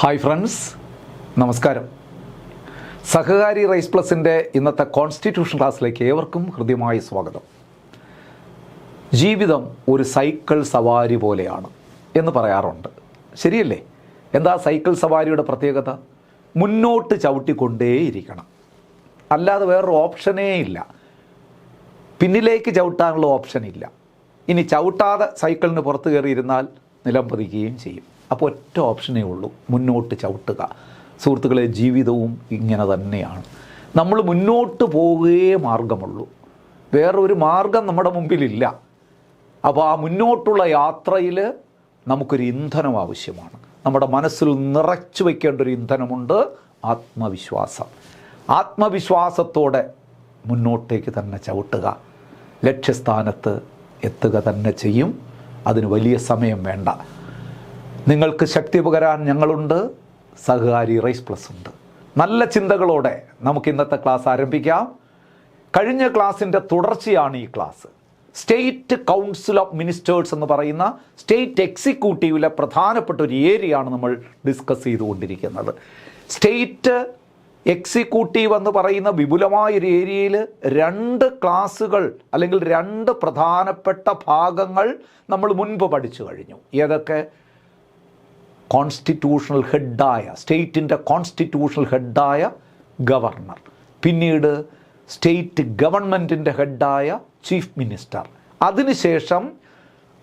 Hi friends, നമസ്കാരം. സഹകാരി rice പ്ലസിൻ്റെ ഇന്നത്തെ constitution ക്ലാസ്സിലേക്ക് ഏവർക്കും ഹൃദ്യമായ സ്വാഗതം. ജീവിതം ഒരു സൈക്കിൾ സവാരി പോലെയാണ് എന്ന് പറയാറുണ്ട്. ശരിയല്ലേ? എന്താ സൈക്കിൾ സവാരിയുടെ പ്രത്യേകത? മുന്നോട്ട് ചവിട്ടിക്കൊണ്ടേയിരിക്കണം, അല്ലാതെ വേറൊരു ഓപ്ഷനേ ഇല്ല. പിന്നിലേക്ക് ചവിട്ടാനുള്ള ഓപ്ഷൻ ഇല്ല. ഇനി ചവിട്ടാതെ സൈക്കിളിന് പുറത്ത് കയറിയിരുന്നാൽ നിലം പതിക്കുകയും ചെയ്യും. അപ്പോൾ ഒറ്റ ഓപ്ഷനേ ഉള്ളൂ, മുന്നോട്ട് ചവിട്ടുക. സുഹൃത്തുക്കളെ, ജീവിതവും ഇങ്ങനെ തന്നെയാണ്. നമ്മൾ മുന്നോട്ട് പോവുകയേ മാർഗമുള്ളൂ, വേറൊരു മാർഗം നമ്മുടെ മുമ്പിലില്ല. അപ്പോൾ ആ മുന്നോട്ടുള്ള യാത്രയിൽ നമുക്കൊരു ഇന്ധനം ആവശ്യമാണ്. നമ്മുടെ മനസ്സിൽ നിറച്ചു വയ്ക്കേണ്ട ഒരു ഇന്ധനമുണ്ട്, ആത്മവിശ്വാസം. ആത്മവിശ്വാസത്തോടെ മുന്നോട്ടേക്ക് തന്നെ ചവിട്ടുക, ലക്ഷ്യസ്ഥാനത്ത് എത്തുക തന്നെ ചെയ്യും. അതിന് വലിയ സമയം വേണ്ട. നിങ്ങൾക്ക് ശക്തി പകരാൻ ഞങ്ങളുണ്ട്, സഹകാരി റൈസ് പ്ലസ് ഉണ്ട്. നല്ല ചിന്തകളോടെ നമുക്ക് ഇന്നത്തെ ക്ലാസ് ആരംഭിക്കാം. കഴിഞ്ഞ ക്ലാസ്സിൻ്റെ തുടർച്ചയാണ് ഈ class. State council of ministers എന്ന് പറയുന്ന സ്റ്റേറ്റ് എക്സിക്യൂട്ടീവിലെ പ്രധാനപ്പെട്ട ഒരു ഏരിയയാണ് നമ്മൾ ഡിസ്കസ് ചെയ്തുകൊണ്ടിരിക്കുന്നത്. സ്റ്റേറ്റ് എക്സിക്യൂട്ടീവ് എന്ന് പറയുന്ന വിപുലമായൊരു ഏരിയയിൽ രണ്ട് ക്ലാസ്സുകൾ അല്ലെങ്കിൽ രണ്ട് പ്രധാനപ്പെട്ട ഭാഗങ്ങൾ നമ്മൾ മുൻപ് പഠിച്ചു കഴിഞ്ഞു. ഏതൊക്കെ? കോൺസ്റ്റിറ്റ്യൂഷണൽ ഹെഡായ, സ്റ്റേറ്റിൻ്റെ കോൺസ്റ്റിറ്റ്യൂഷണൽ ഹെഡായ ഗവർണർ, പിന്നീട് സ്റ്റേറ്റ് ഗവൺമെൻറ്റിൻ്റെ ഹെഡായ ചീഫ് മിനിസ്റ്റർ, അതിനുശേഷം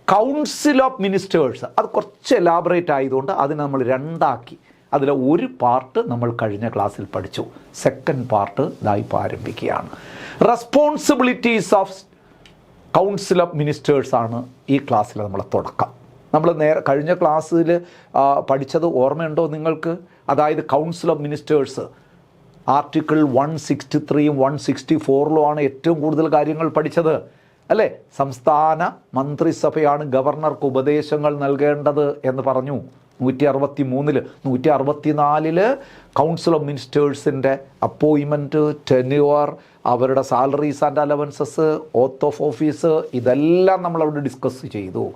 കൗൺസിൽ ഓഫ് മിനിസ്റ്റേഴ്സ്. അത് കുറച്ച് എലാബറേറ്റ് ആയതുകൊണ്ട് അതിനെ നമ്മൾ രണ്ടാക്കി. അതിലെ ഒരു പാർട്ട് നമ്മൾ കഴിഞ്ഞ ക്ലാസ്സിൽ പഠിച്ചു, സെക്കൻഡ് പാർട്ട് ഇപ്പോൾ ആരംഭിക്കുകയാണ്. Responsibilities of council of ministers ആണ് ഈ ക്ലാസ്സിലെ നമ്മളെ തുടക്കം. നമ്മൾ കഴിഞ്ഞ ക്ലാസ്സിൽ പഠിച്ചത് ഓർമ്മയുണ്ടോ നിങ്ങൾക്ക്? അതായത് കൗൺസിൽ ഓഫ് മിനിസ്റ്റേഴ്സ് ആർട്ടിക്കിൾ 163 164 ഏറ്റവും കൂടുതൽ കാര്യങ്ങൾ പഠിച്ചത്, അല്ലേ? സംസ്ഥാന മന്ത്രിസഭയാണ് ഗവർണർക്ക് ഉപദേശങ്ങൾ നൽകേണ്ടത് എന്ന് പറഞ്ഞു 163. 164 കൗൺസിൽ ഓഫ് മിനിസ്റ്റേഴ്സിൻ്റെ അപ്പോയിൻമെൻറ്റ്, ടെന്യൂർ, അവരുടെ salaries and allowances, oath of office, ഇതെല്ലാം നമ്മളവിടെ ഡിസ്കസ് ചെയ്തു.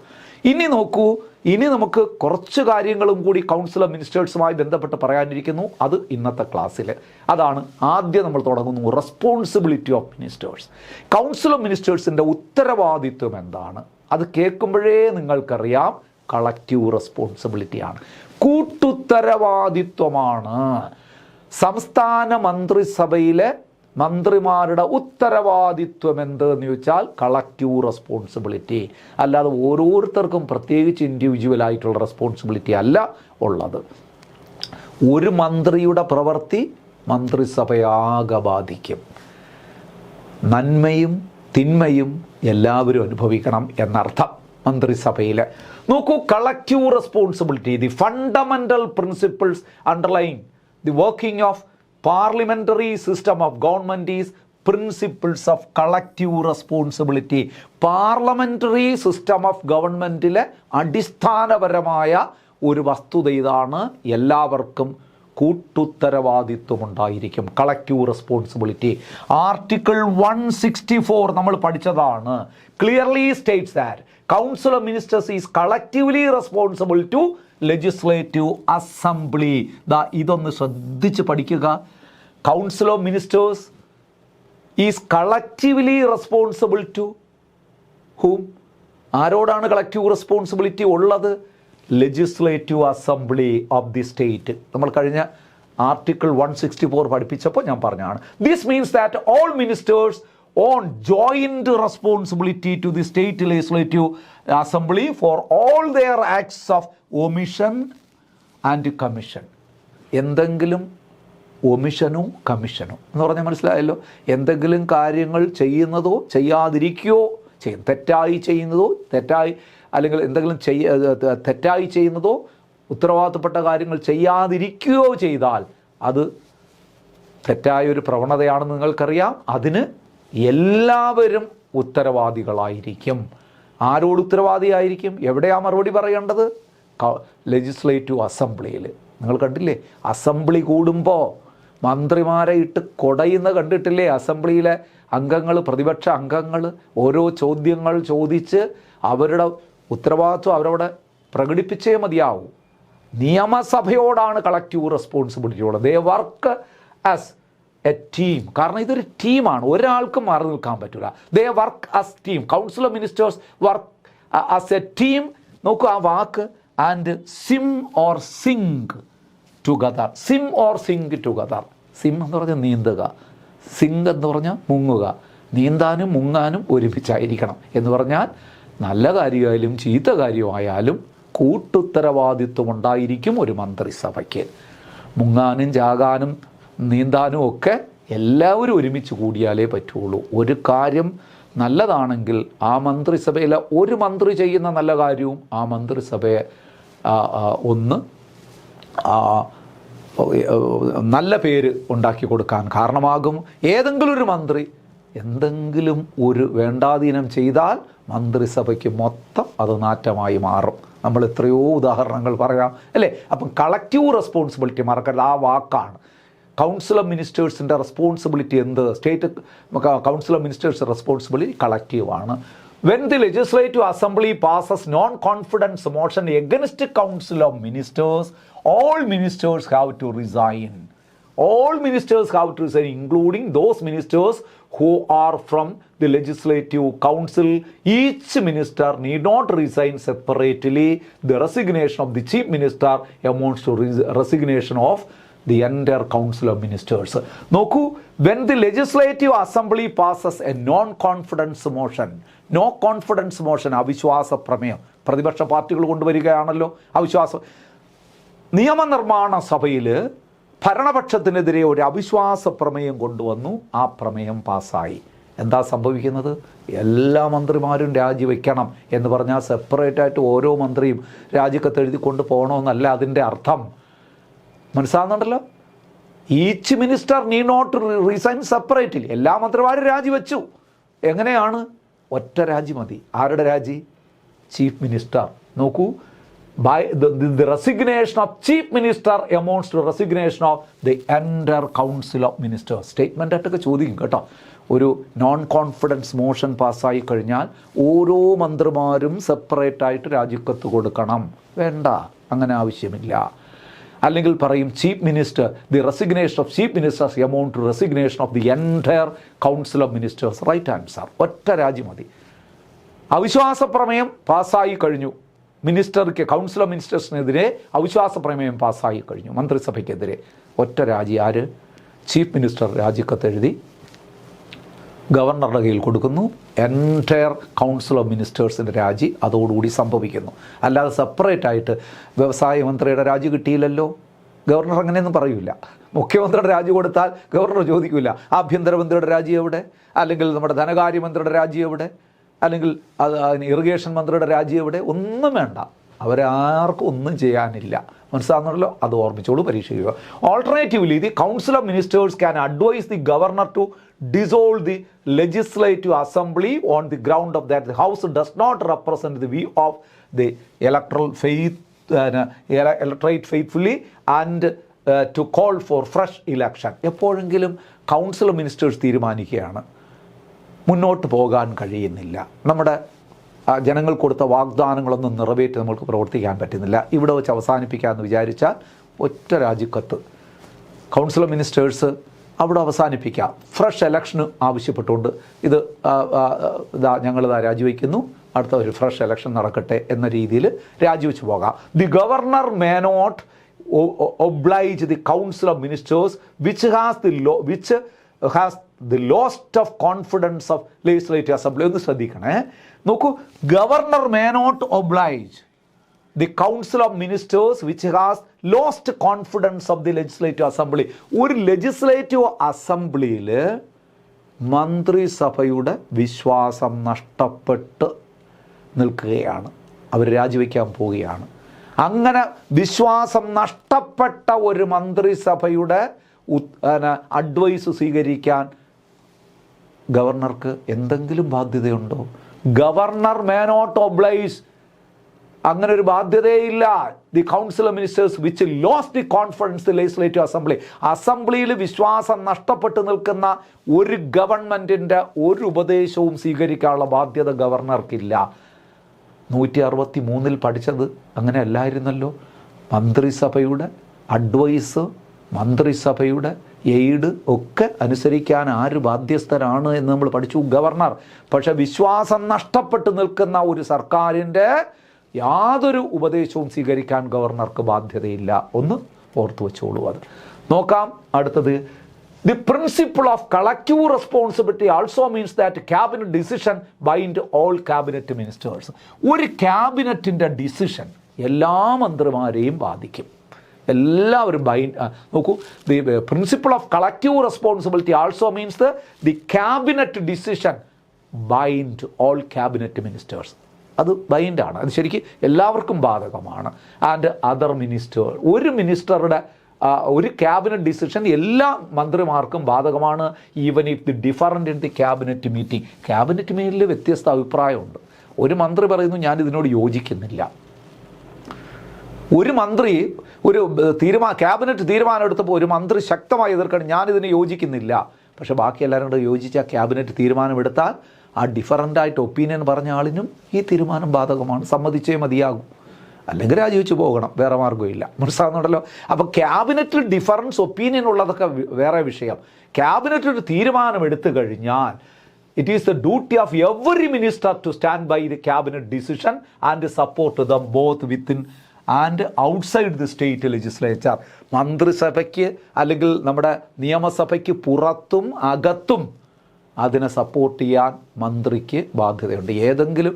ഇനി നോക്കൂ, ഇനി നമുക്ക് കുറച്ച് കാര്യങ്ങളും കൂടി കൗൺസിൽ ഓഫ് മിനിസ്റ്റേഴ്സുമായി ബന്ധപ്പെട്ട് പറയാനിരിക്കുന്നു. അത് ഇന്നത്തെ ക്ലാസ്സിൽ. അതാണ് ആദ്യം നമ്മൾ തുടങ്ങുന്നു, responsibility of ministers. Council of മിനിസ്റ്റേഴ്സിൻ്റെ ഉത്തരവാദിത്വം എന്താണ്? അത് കേൾക്കുമ്പോഴേ നിങ്ങൾക്കറിയാം, കളക്റ്റീവ് റെസ്പോൺസിബിലിറ്റിയാണ്, കൂട്ടുത്തരവാദിത്വമാണ്. സംസ്ഥാന മന്ത്രിസഭയിലെ മന്ത്രിമാരുടെ ഉത്തരവാദിത്വം എന്തെന്ന് ചോദിച്ചാൽ കളക്റ്റീവ് റെസ്പോൺസിബിലിറ്റി. അല്ലാതെ ഓരോരുത്തർക്കും പ്രത്യേകിച്ച് ഇൻഡിവിജ്വലായിട്ടുള്ള റെസ്പോൺസിബിലിറ്റി അല്ല ഉള്ളത്. ഒരു മന്ത്രിയുടെ പ്രവൃത്തി മന്ത്രിസഭയാകെ ബാധിക്കും. നന്മയും തിന്മയും എല്ലാവരും അനുഭവിക്കണം എന്നർത്ഥം മന്ത്രിസഭയിൽ. നോക്കൂ, collective responsibility, the fundamental principles underline the working of parliamentary system of government is principles of collective responsibility. Parliamentary system of ഗവൺമെൻറ്റിലെ അടിസ്ഥാനപരമായ ഒരു വസ്തുത ഇതാണ്, എല്ലാവർക്കും കൂട്ടുത്തരവാദിത്വമുണ്ടായിരിക്കും, കളക്റ്റീവ് റെസ്പോൺസിബിലിറ്റി. ആർട്ടിക്കിൾ 164 നമ്മൾ പഠിച്ചതാണ്. Clearly states that council of ministers is collectively responsible to legislative assembly. ഇതൊന്ന് ശ്രദ്ധിച്ച് പഠിക്കുക. Council of ministers is collectively responsible to whom? ആരോടാണ് കളക്റ്റീവ് റെസ്പോൺസിബിലിറ്റി ഉള്ളത്? Legislative assembly of the state. നമ്മൾ കഴിഞ്ഞ ആർട്ടിക്കിൾ 164 പഠിപ്പിച്ചപ്പോൾ ഞാൻ പറഞ്ഞതാണ്. This means that all ministers on joint responsibility to the state legislative assembly for all their acts of omission and commission. എന്തെങ്കിലും ഒമിഷനും കമ്മീഷനും എന്ന് പറഞ്ഞാൽ മനസ്സിലായല്ലോ. എന്തെങ്കിലും കാര്യങ്ങൾ ചെയ്യുന്നതോ ചെയ്യാതിരിക്കുകയോ ചെയ്യും, തെറ്റായി ചെയ്യുന്നതോ അല്ലെങ്കിൽ എന്തെങ്കിലും തെറ്റായി ചെയ്യുന്നതോ ഉത്തരവാദിത്തപ്പെട്ട കാര്യങ്ങൾ ചെയ്യാതിരിക്കുകയോ ചെയ്താൽ അത് തെറ്റായൊരു പ്രവണതയാണെന്ന് നിങ്ങൾക്കറിയാം. അതിന് എല്ലാവരും ഉത്തരവാദികളായിരിക്കും. ആരോട് ഉത്തരവാദിയായിരിക്കും? എവിടെയാണ് മറുപടി പറയേണ്ടത്? ലെജിസ്ലേറ്റീവ് അസംബ്ലിയിൽ. നിങ്ങൾ കണ്ടില്ലേ, അസംബ്ലി കൂടുമ്പോൾ മന്ത്രിമാരെ ഇട്ട് കൊടയുന്ന കണ്ടിട്ടില്ലേ? അസംബ്ലിയിലെ അംഗങ്ങൾ, പ്രതിപക്ഷ അംഗങ്ങൾ ഓരോ ചോദ്യങ്ങൾ ചോദിച്ച് അവരുടെ ഉത്തരവാദിത്വം അവരവിടെ പ്രകടിപ്പിച്ചേ മതിയാവൂ. നിയമസഭയോടാണ് കളക്റ്റീവ് റെസ്പോൺസിബിലിറ്റി ഉള്ളത്. They work as a team. കാരണം ഇതൊരു ടീമാണ്, ഒരാൾക്കും മാറി നിൽക്കാൻ പറ്റില്ല. They work as team. Council of ministers work as a team. നോക്കൂ ആ വാക്ക്, and swim or sink together. Swim or sink together. Swim എന്ന് പറഞ്ഞാൽ നീന്തുക, സിങ്ക് എന്ന് പറഞ്ഞാൽ മുങ്ങുക. നീന്താനും മുങ്ങാനും ഒരുമിച്ചായിരിക്കണം എന്ന് പറഞ്ഞാൽ നല്ല കാര്യമായാലും ചീത്ത കാര്യമായാലും കൂട്ടുത്തരവാദിത്വം ഉണ്ടായിരിക്കും ഒരു മന്ത്രിസഭയ്ക്ക്. മുങ്ങാനും ചാകാനും നീന്താനും ഒക്കെ എല്ലാവരും ഒരുമിച്ച് കൂടിയാലേ പറ്റുള്ളൂ. ഒരു കാര്യം നല്ലതാണെങ്കിൽ ആ മന്ത്രിസഭയിലെ ഒരു മന്ത്രി ചെയ്യുന്ന നല്ല കാര്യവും ആ മന്ത്രിസഭയെ ഒന്ന് നല്ല പേര് ഉണ്ടാക്കി കൊടുക്കാൻ കാരണമാകും. ഏതെങ്കിലും ഒരു മന്ത്രി എന്തെങ്കിലും ഒരു വേണ്ടാധീനം ചെയ്താൽ മന്ത്രിസഭയ്ക്ക് മൊത്തം അത് നാറ്റമായി മാറും. നമ്മൾ എത്രയോ ഉദാഹരണങ്ങൾ പറയാം അല്ലേ. അപ്പം കളക്റ്റീവ് റെസ്പോൺസിബിലിറ്റി മറക്കരുത്, ആ വാക്കാണ്. കൗൺസിൽ ഓഫ് മിനിസ്റ്റേഴ്സിൻ്റെ റെസ്പോൺസിബിലിറ്റി എന്ത്? State council of ministers responsibility കളക്റ്റീവാണ്. When the Legislative Assembly passes non-confidence motion against Council of Ministers, all ministers have to resign. All ministers have to resign, including those ministers who are from the Legislative Council. Each minister need not resign separately. The resignation of the Chief Minister amounts to resignation of the entire Council of Ministers. നോക്കൂ, when the Legislative Assembly passes a non-confidence motion, no confidence motion, അവിശ്വാസ പ്രമേയം പ്രതിപക്ഷ പാർട്ടികൾ കൊണ്ടുവരികയാണല്ലോ അവിശ്വാസം. നിയമനിർമ്മാണ സഭയിൽ ഭരണപക്ഷത്തിനെതിരെ ഒരു അവിശ്വാസ പ്രമേയം കൊണ്ടുവന്നു, ആ പ്രമേയം പാസ്സായി. എന്താ സംഭവിക്കുന്നത്? എല്ലാ മന്ത്രിമാരും രാജിവെക്കണം എന്ന് പറഞ്ഞാൽ സെപ്പറേറ്റായിട്ട് ഓരോ മന്ത്രിയും രാജിക്കത്ത് എഴുതി കൊണ്ട് പോകണമെന്നല്ല അതിൻ്റെ അർത്ഥം. മനസ്സിലാകുന്നുണ്ടല്ലോ? Each minister need not resign separately. എല്ലാ മന്ത്രിമാരും രാജിവെച്ചു. എങ്ങനെയാണ്? ഒറ്റ രാജി മതി. ആരുടെ രാജി? Chief minister. നോക്കൂ, by the resignation of chief minister amounts to resignation of the entire council of ministers. Statement ആയിട്ടൊക്കെ ചോദിക്കും കേട്ടോ. ഒരു നോൺ കോൺഫിഡൻസ് മോഷൻ പാസ്സായി കഴിഞ്ഞാൽ ഓരോ മന്ത്രിമാരും സെപ്പറേറ്റായിട്ട് രാജിക്കത്ത് കൊടുക്കണം. വേണ്ട, അങ്ങനെ ആവശ്യമില്ല. അല്ലെങ്കിൽ പറയും chief minister, the resignation of chief ministers amount to resignation of the entire council of ministers. Right answer. ഒറ്റ രാജി മതി. അവിശ്വാസ പ്രമേയം പാസ്സായി കഴിഞ്ഞു. മിനിസ്റ്റർക്ക്, കൗൺസിൽ ഓഫ് മിനിസ്റ്റേഴ്സിനെതിരെ അവിശ്വാസ പ്രമേയം പാസ്സായി കഴിഞ്ഞു, മന്ത്രിസഭയ്ക്കെതിരെ. ഒറ്റ രാജി. ആര്? ചീഫ് മിനിസ്റ്റർ രാജിക്കത്ത് എഴുതി ഗവർണറുടെ കയ്യിൽ കൊടുക്കുന്നു. എൻറ്റയർ കൗൺസിൽ ഓഫ് മിനിസ്റ്റേഴ്സിൻ്റെ രാജി അതോടുകൂടി സംഭവിക്കുന്നു. അല്ലാതെ സെപ്പറേറ്റായിട്ട് വ്യവസായ മന്ത്രിയുടെ രാജി കിട്ടിയില്ലല്ലോ, ഗവർണർ അങ്ങനെയൊന്നും പറയില്ല. മുഖ്യമന്ത്രിയുടെ രാജി കൊടുത്താൽ ഗവർണർ ചോദിക്കില്ല ആഭ്യന്തരമന്ത്രിയുടെ രാജി എവിടെ, അല്ലെങ്കിൽ നമ്മുടെ ധനകാര്യമന്ത്രിയുടെ രാജി എവിടെ, അല്ലെങ്കിൽ ഇറിഗേഷൻ മന്ത്രിയുടെ രാജി എവിടെ. ഒന്നും വേണ്ട, അവരാർക്കും ഒന്നും ചെയ്യാനില്ല. മനസ്സിലാകുന്നല്ലോ? അത് ഓർമ്മിച്ചോളൂ, പരീക്ഷിക്കുക. Alternatively the council of ministers can advise the governor to dissolve the legislative assembly on the ground of that the house does not represent the view of the electorate faithfully and to call for fresh election. എപ്പോഴെങ്കിലും council of ministers തീരുമാനിക്കുകയാണ് മുന്നോട്ട് പോകാൻ കഴിയുന്നില്ല, നമ്മുടെ ജനങ്ങൾ കൊടുത്ത വാഗ്ദാനങ്ങളൊന്നും നിറവേറ്റി നമുക്ക് പ്രവർത്തിക്കാൻ പറ്റുന്നില്ല, ഇവിടെ വെച്ച് അവസാനിപ്പിക്കാമെന്ന് വിചാരിച്ചാൽ ഒറ്റ രാജിക്കത്ത് കൗൺസിൽ ഓഫ് മിനിസ്റ്റേഴ്സ് അവിടെ അവസാനിപ്പിക്കാം. ഫ്രഷ് ഇലക്ഷന് ആവശ്യപ്പെട്ടുകൊണ്ട് ഞങ്ങളിതാ രാജിവെക്കുന്നു, അടുത്ത ഒരു ഫ്രഷ് ഇലക്ഷൻ നടക്കട്ടെ എന്ന രീതിയിൽ രാജിവെച്ച് പോകാം. The governor may not oblige the council of ministers which has the lost of confidence of legislative assembly. ഒന്ന് ശ്രദ്ധിക്കണേ. നോക്കൂ, governor may not oblige the council of ministers which has lost confidence of the legislative assembly. ഒരു legislative അസംബ്ലിയിൽ മന്ത്രിസഭയുടെ വിശ്വാസം നഷ്ടപ്പെട്ട് നിൽക്കുകയാണ്, അവർ രാജിവെക്കാൻ പോവുകയാണ്. അങ്ങനെ വിശ്വാസം നഷ്ടപ്പെട്ട ഒരു മന്ത്രിസഭയുടെ അഡ്വൈസ് സ്വീകരിക്കാൻ ഗവർണർക്ക് എന്തെങ്കിലും ബാധ്യതയുണ്ടോ? ഗവർണർ മേ നോട്ട് ഒബ്ലൈസ്, അങ്ങനെ ഒരു ബാധ്യതയില്ല. The council of ministers which lost the confidence the legislative assembly. അസംബ്ലിയിൽ വിശ്വാസം നഷ്ടപ്പെട്ട് നിൽക്കുന്ന ഒരു ഗവൺമെൻറ്റിൻ്റെ ഒരു ഉപദേശവും സ്വീകരിക്കാനുള്ള ബാധ്യത ഗവർണർക്കില്ല. 163 പഠിച്ചത് അങ്ങനെ അല്ലായിരുന്നല്ലോ. മന്ത്രിസഭയുടെ അഡ്വൈസ്, മന്ത്രിസഭയുടെ എയ്ഡ് ഒക്കെ അനുസരിക്കാൻ ആര് ബാധ്യസ്ഥരാണ് എന്ന് നമ്മൾ പഠിച്ചു? ഗവർണർ. പക്ഷെ വിശ്വാസം നഷ്ടപ്പെട്ട് നിൽക്കുന്ന ഒരു സർക്കാരിൻ്റെ യാതൊരു ഉപദേശവും സ്വീകരിക്കാൻ ഗവർണർക്ക് ബാധ്യതയില്ല. ഒന്ന് ഓർത്തു വെച്ചോളൂ. അത് നോക്കാം. അടുത്തത്, the principle of collective responsibility also means that cabinet decision bind all cabinet ministers. ഒരു ക്യാബിനറ്റിൻ്റെ ഡിസിഷൻ എല്ലാ മന്ത്രിമാരെയും ബാധിക്കും. എല്ലാവരും നോക്കൂ, the principle of collective responsibility also means the cabinet decision bind all cabinet ministers. അത് ബൈൻഡാണ്, അത് ശരിക്കും എല്ലാവർക്കും ബാധകമാണ്. ആൻഡ് അതർ മിനിസ്റ്റർ, ഒരു മിനിസ്റ്ററുടെ ഒരു ക്യാബിനറ്റ് ഡിസിഷൻ എല്ലാ മന്ത്രിമാർക്കും ബാധകമാണ്. Even if the different in the cabinet meeting. Cabinet മീറ്റിൽ വ്യത്യസ്ത അഭിപ്രായമുണ്ട്. ഒരു മന്ത്രി പറയുന്നു ഞാൻ ഇതിനോട് യോജിക്കുന്നില്ല, ഒരു മന്ത്രി ഒരു ക്യാബിനറ്റ് തീരുമാനം എടുത്തപ്പോൾ ഒരു മന്ത്രി ശക്തമായി എതിർക്കണം, ഞാനിതിന് യോജിക്കുന്നില്ല. പക്ഷേ ബാക്കി എല്ലാവരും കൂടെ യോജിച്ച ക്യാബിനറ്റ് തീരുമാനമെടുത്താൽ ആ ഡിഫറൻ്റായിട്ട് ഒപ്പീനിയൻ പറഞ്ഞ ആളിനും ഈ തീരുമാനം ബാധകമാണ്, സമ്മതിച്ചേ മതിയാകും, അല്ലെങ്കിൽ രാജിവെച്ച് പോകണം, വേറെ മാർഗ്ഗമില്ല. മനസ്സിലാകുന്നുണ്ടല്ലോ? അപ്പോൾ ക്യാബിനറ്റിൽ ഡിഫറൻസ് ഒപ്പീനിയൻ ഉള്ളതൊക്കെ വേറെ വിഷയം. ക്യാബിനറ്റ് ഒരു തീരുമാനം എടുത്തു കഴിഞ്ഞാൽ it is the duty of every minister to stand by the cabinet decision and support them both within and outside the state legislature. മന്ത്രിസഭയ്ക്ക് അല്ലെങ്കിൽ നമ്മുടെ നിയമസഭയ്ക്ക് പുറത്തും അകത്തും അതിനെ സപ്പോർട്ട് ചെയ്യാൻ മന്ത്രിക്ക് ബാധ്യതയുണ്ട്. ഏതെങ്കിലും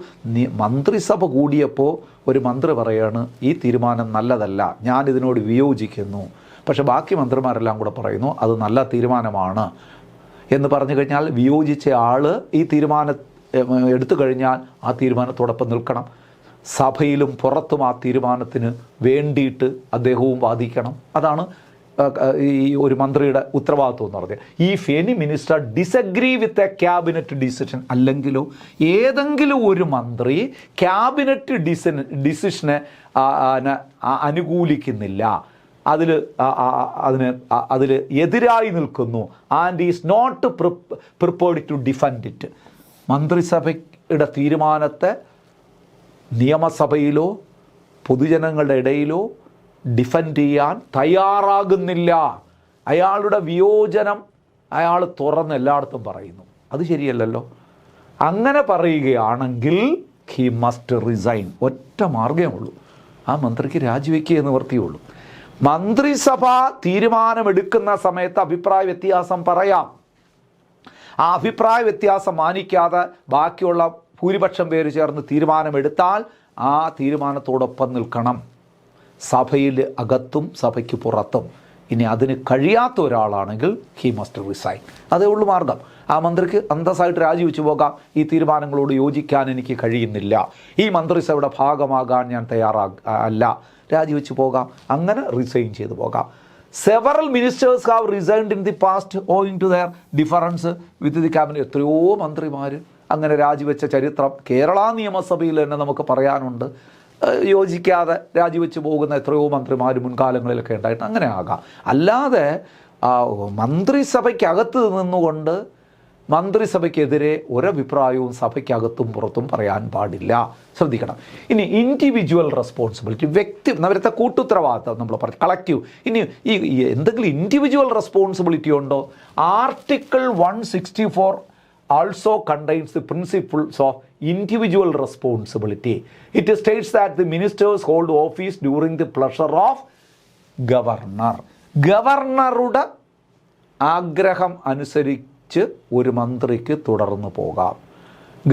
മന്ത്രിസഭ കൂടിയപ്പോൾ ഒരു മന്ത്രി പറയാണ് ഈ തീരുമാനം നല്ലതല്ല, ഞാനിതിനോട് വിയോജിക്കുന്നു, പക്ഷെ ബാക്കി മന്ത്രിമാരെല്ലാം കൂടെ പറയുന്നു അത് നല്ല തീരുമാനമാണ് എന്ന് പറഞ്ഞു കഴിഞ്ഞാൽ വിയോജിച്ച ആൾ ഈ തീരുമാനം എടുത്തു കഴിഞ്ഞാൽ ആ തീരുമാനത്തോടൊപ്പം നിൽക്കണം. സഭയിലും പുറത്തും ആ തീരുമാനത്തിന് വേണ്ടിയിട്ട് അദ്ദേഹവും വാദിക്കണം. അതാണ് ഈ ഒരു മന്ത്രിയുടെ ഉത്തരവാദിത്വം എന്ന് പറഞ്ഞത്. If any minister disagree with a cabinet decision, അല്ലെങ്കിലോ ഏതെങ്കിലും ഒരു മന്ത്രി ക്യാബിനറ്റ് ഡിസിഷനെ അനുകൂലിക്കുന്നില്ല, അതിൽ എതിരായി നിൽക്കുന്നു, and is not prepared to defend it. മന്ത്രിസഭയുടെ തീരുമാനത്തെ നിയമസഭയിലോ പൊതുജനങ്ങളുടെ ഇടയിലോ ഡിഫെൻഡ് ചെയ്യാൻ തയ്യാറാകുന്നില്ല, അയാളുടെ വിയോജനം അയാൾ തുറന്ന് എല്ലായിടത്തും പറയുന്നു, അത് ശരിയല്ലല്ലോ. അങ്ങനെ പറയുകയാണെങ്കിൽ ഹി മസ്റ്റ് റിസൈൻ. ഒറ്റ മാർഗ്ഗമേ ഉള്ളൂ, ആ മന്ത്രിക്ക് രാജിവെക്കുക എന്ന് നിവൃത്തിയുള്ളൂ. മന്ത്രിസഭ തീരുമാനമെടുക്കുന്ന സമയത്ത് അഭിപ്രായ വ്യത്യാസം പറയാം. ആ അഭിപ്രായ വ്യത്യാസം മാനിക്കാതെ ബാക്കിയുള്ള ഭൂരിപക്ഷം പേര് ചേർന്ന് തീരുമാനമെടുത്താൽ ആ തീരുമാനത്തോടൊപ്പം നിൽക്കണം, സഭയിൽ അകത്തും സഭയ്ക്ക് പുറത്തും. ഇനി അതിന് കഴിയാത്ത ഒരാളാണെങ്കിൽ ഹി മസ്റ്റ് റിസൈൻ. അതേ ഉള്ളൂ മാർഗം. ആ മന്ത്രിക്ക് അന്തസ്സായിട്ട് രാജിവെച്ച് പോകാം, ഈ തീരുമാനങ്ങളോട് യോജിക്കാൻ എനിക്ക് കഴിയുന്നില്ല, ഈ മന്ത്രിസഭയുടെ ഭാഗമാകാൻ ഞാൻ അല്ല, രാജിവെച്ച് പോകാം, അങ്ങനെ റിസൈൻ ചെയ്ത് പോകാം. Several ministers have resigned in the past owing to their difference with the cabinet. എത്രയോ മന്ത്രിമാർ അങ്ങനെ രാജിവെച്ച ചരിത്രം കേരള നിയമസഭയിൽ തന്നെ നമുക്ക് പറയാനുണ്ട്. യോജിക്കാതെ രാജിവെച്ച് പോകുന്ന എത്രയോ മന്ത്രിമാർ മുൻകാലങ്ങളിലൊക്കെ ഉണ്ടായിട്ട് അങ്ങനെ ആകാം. അല്ലാതെ മന്ത്രിസഭയ്ക്കകത്ത് നിന്നുകൊണ്ട് മന്ത്രിസഭയ്ക്കെതിരെ ഒരഭിപ്രായവും സഭയ്ക്കകത്തും പുറത്തും പറയാൻ പാടില്ല. ശ്രദ്ധിക്കണം. ഇനി ഇൻഡിവിജ്വൽ റെസ്പോൺസിബിലിറ്റി, നേരത്തെ കൂട്ടുത്തരവാദിത്തം നമ്മൾ പറഞ്ഞു, കളക്റ്റീവ്. ഇനി ഈ എന്തെങ്കിലും ഇൻഡിവിജ്വൽ റെസ്പോൺസിബിലിറ്റി ഉണ്ടോ? Article 164 also contains the principles of individual responsibility. It states that the ministers hold office during the pleasure of governor. ഗവർണറുടെ ആഗ്രഹം അനുസരിച്ച് ഒരു മന്ത്രിക്ക് തുടർന്ന് പോകാം.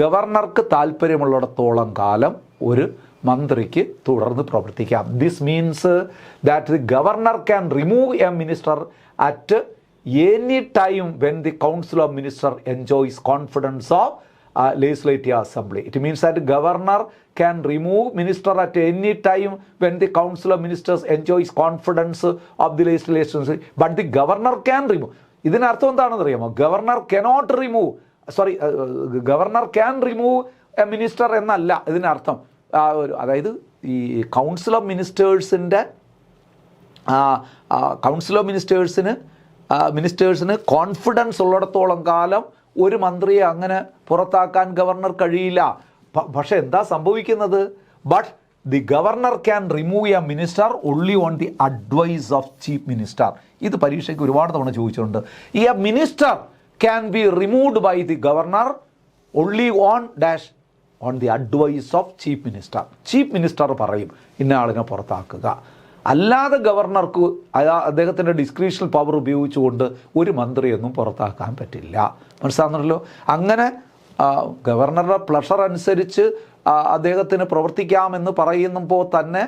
ഗവർണർക്ക് താല്പര്യമുള്ളിടത്തോളം കാലം ഒരു മന്ത്രിക്ക് തുടർന്ന് പ്രവർത്തിക്കാം. This means that the governor can remove a minister at any time when the council of ministers enjoys confidence of legislative assembly. It means that governor can remove minister at any time when the council of ministers enjoys confidence of the legislation, but the governor can remove. ഇതിനർത്ഥം എന്താണെന്ന് അറിയാമോ? Governor cannot remove, governor can remove a minister എന്നല്ല ഇതിനർത്ഥം. അതായത് ഈ council of മിനിസ്റ്റേഴ്സിന് confidence ഉള്ളിടത്തോളം കാലം ഒരു മന്ത്രിയെ അങ്ങനെ പുറത്താക്കാൻ ഗവർണർ കഴിയില്ല. പക്ഷേ എന്താ സംഭവിക്കുന്നത്? But the governor can remove a minister only on the advice of chief minister. ഇത് പരീക്ഷയ്ക്ക് ഒരുപാട് തവണ ചോദിച്ചിട്ടുണ്ട്. A minister can be removed by the governor only on dash on the advice of chief minister. Chief minister പറയും ഇന്ന ആളിനെ പുറത്താക്കുക. അല്ലാതെ ഗവർണർക്ക് അദ്ദേഹത്തിൻ്റെ ഡിസ്ക്രിപ്ഷണൽ പവർ ഉപയോഗിച്ചുകൊണ്ട് ഒരു മന്ത്രിയൊന്നും പുറത്താക്കാൻ പറ്റില്ല. മനസ്സിലാകുന്നല്ലോ. അങ്ങനെ ഗവർണറുടെ പ്ലഷർ അനുസരിച്ച് അദ്ദേഹത്തിന് പ്രവർത്തിക്കാമെന്ന് പറയുമ്പോൾ തന്നെ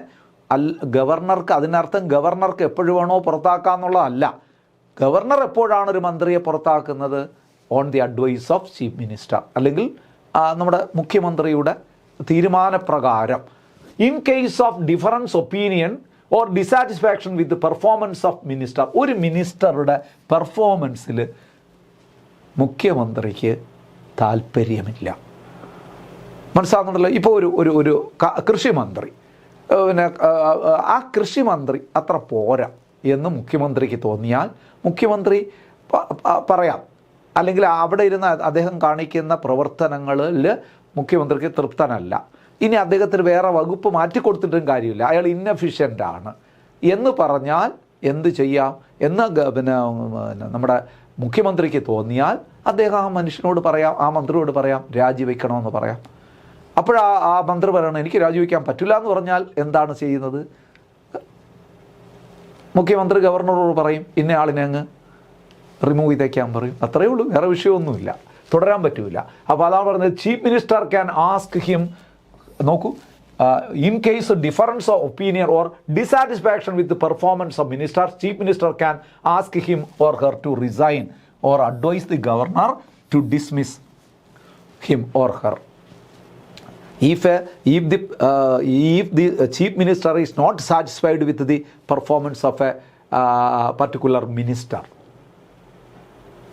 ഗവർണർക്ക്, അതിനർത്ഥം ഗവർണർക്ക് എപ്പോഴും വേണോ പുറത്താക്കാമെന്നുള്ളതല്ല. ഗവർണർ എപ്പോഴാണ് ഒരു മന്ത്രിയെ പുറത്താക്കുന്നത്? On the advice of chief minister, അല്ലെങ്കിൽ നമ്മുടെ മുഖ്യമന്ത്രിയുടെ തീരുമാനപ്രകാരം. In case of difference opinion or dissatisfaction with performance of minister, ഒരു മിനിസ്റ്ററുടെ പെർഫോമൻസിൽ മുഖ്യമന്ത്രിക്ക് താല്പര്യമില്ല. മനസ്സിലാകുന്നുണ്ടല്ലോ. ഇപ്പോൾ ഒരു കൃഷിമന്ത്രി, പിന്നെ ആ കൃഷിമന്ത്രി അത്ര പോരാ എന്ന് മുഖ്യമന്ത്രിക്ക് തോന്നിയാൽ മുഖ്യമന്ത്രി പറയാം, അല്ലെങ്കിൽ അവിടെ ഇരുന്ന് അദ്ദേഹം കാണിക്കുന്ന പ്രവർത്തനങ്ങളിൽ മുഖ്യമന്ത്രിക്ക് തൃപ്തനല്ല, ഇനി അദ്ദേഹത്തിന് വേറെ വകുപ്പ് മാറ്റിക്കൊടുത്തിട്ടും കാര്യമില്ല, അയാൾ ഇന്നെഫിഷ്യൻ്റാണ് എന്ന് പറഞ്ഞാൽ എന്ത് ചെയ്യാം എന്ന് പിന്നെ നമ്മുടെ മുഖ്യമന്ത്രിക്ക് തോന്നിയാൽ അദ്ദേഹം ആ മനുഷ്യനോട് പറയാം, ആ മന്ത്രിയോട് പറയാം രാജിവെക്കണമെന്ന് പറയാം. അപ്പോഴാ മന്ത്രി പറയണം എനിക്ക് രാജിവെക്കാൻ പറ്റില്ല എന്ന് പറഞ്ഞാൽ എന്താണ് ചെയ്യുന്നത്? മുഖ്യമന്ത്രി ഗവർണറോട് പറയും ഇന്ന ആളിനെ അങ്ങ് റിമൂവ് ചെയ്തേക്കാൻ പറയും. അത്രയേ ഉള്ളൂ, വേറെ വിഷയമൊന്നുമില്ല, തുടരാൻ പറ്റില്ല. അപ്പോൾ അതാണ് പറയുന്നത് chief minister can ask him. നോക്കൂ, in case difference of opinion or dissatisfaction with performance of minister, chief minister can ask him or her to resign or advice the governor to dismiss him or her. If the chief minister is not satisfied with the performance of a particular minister,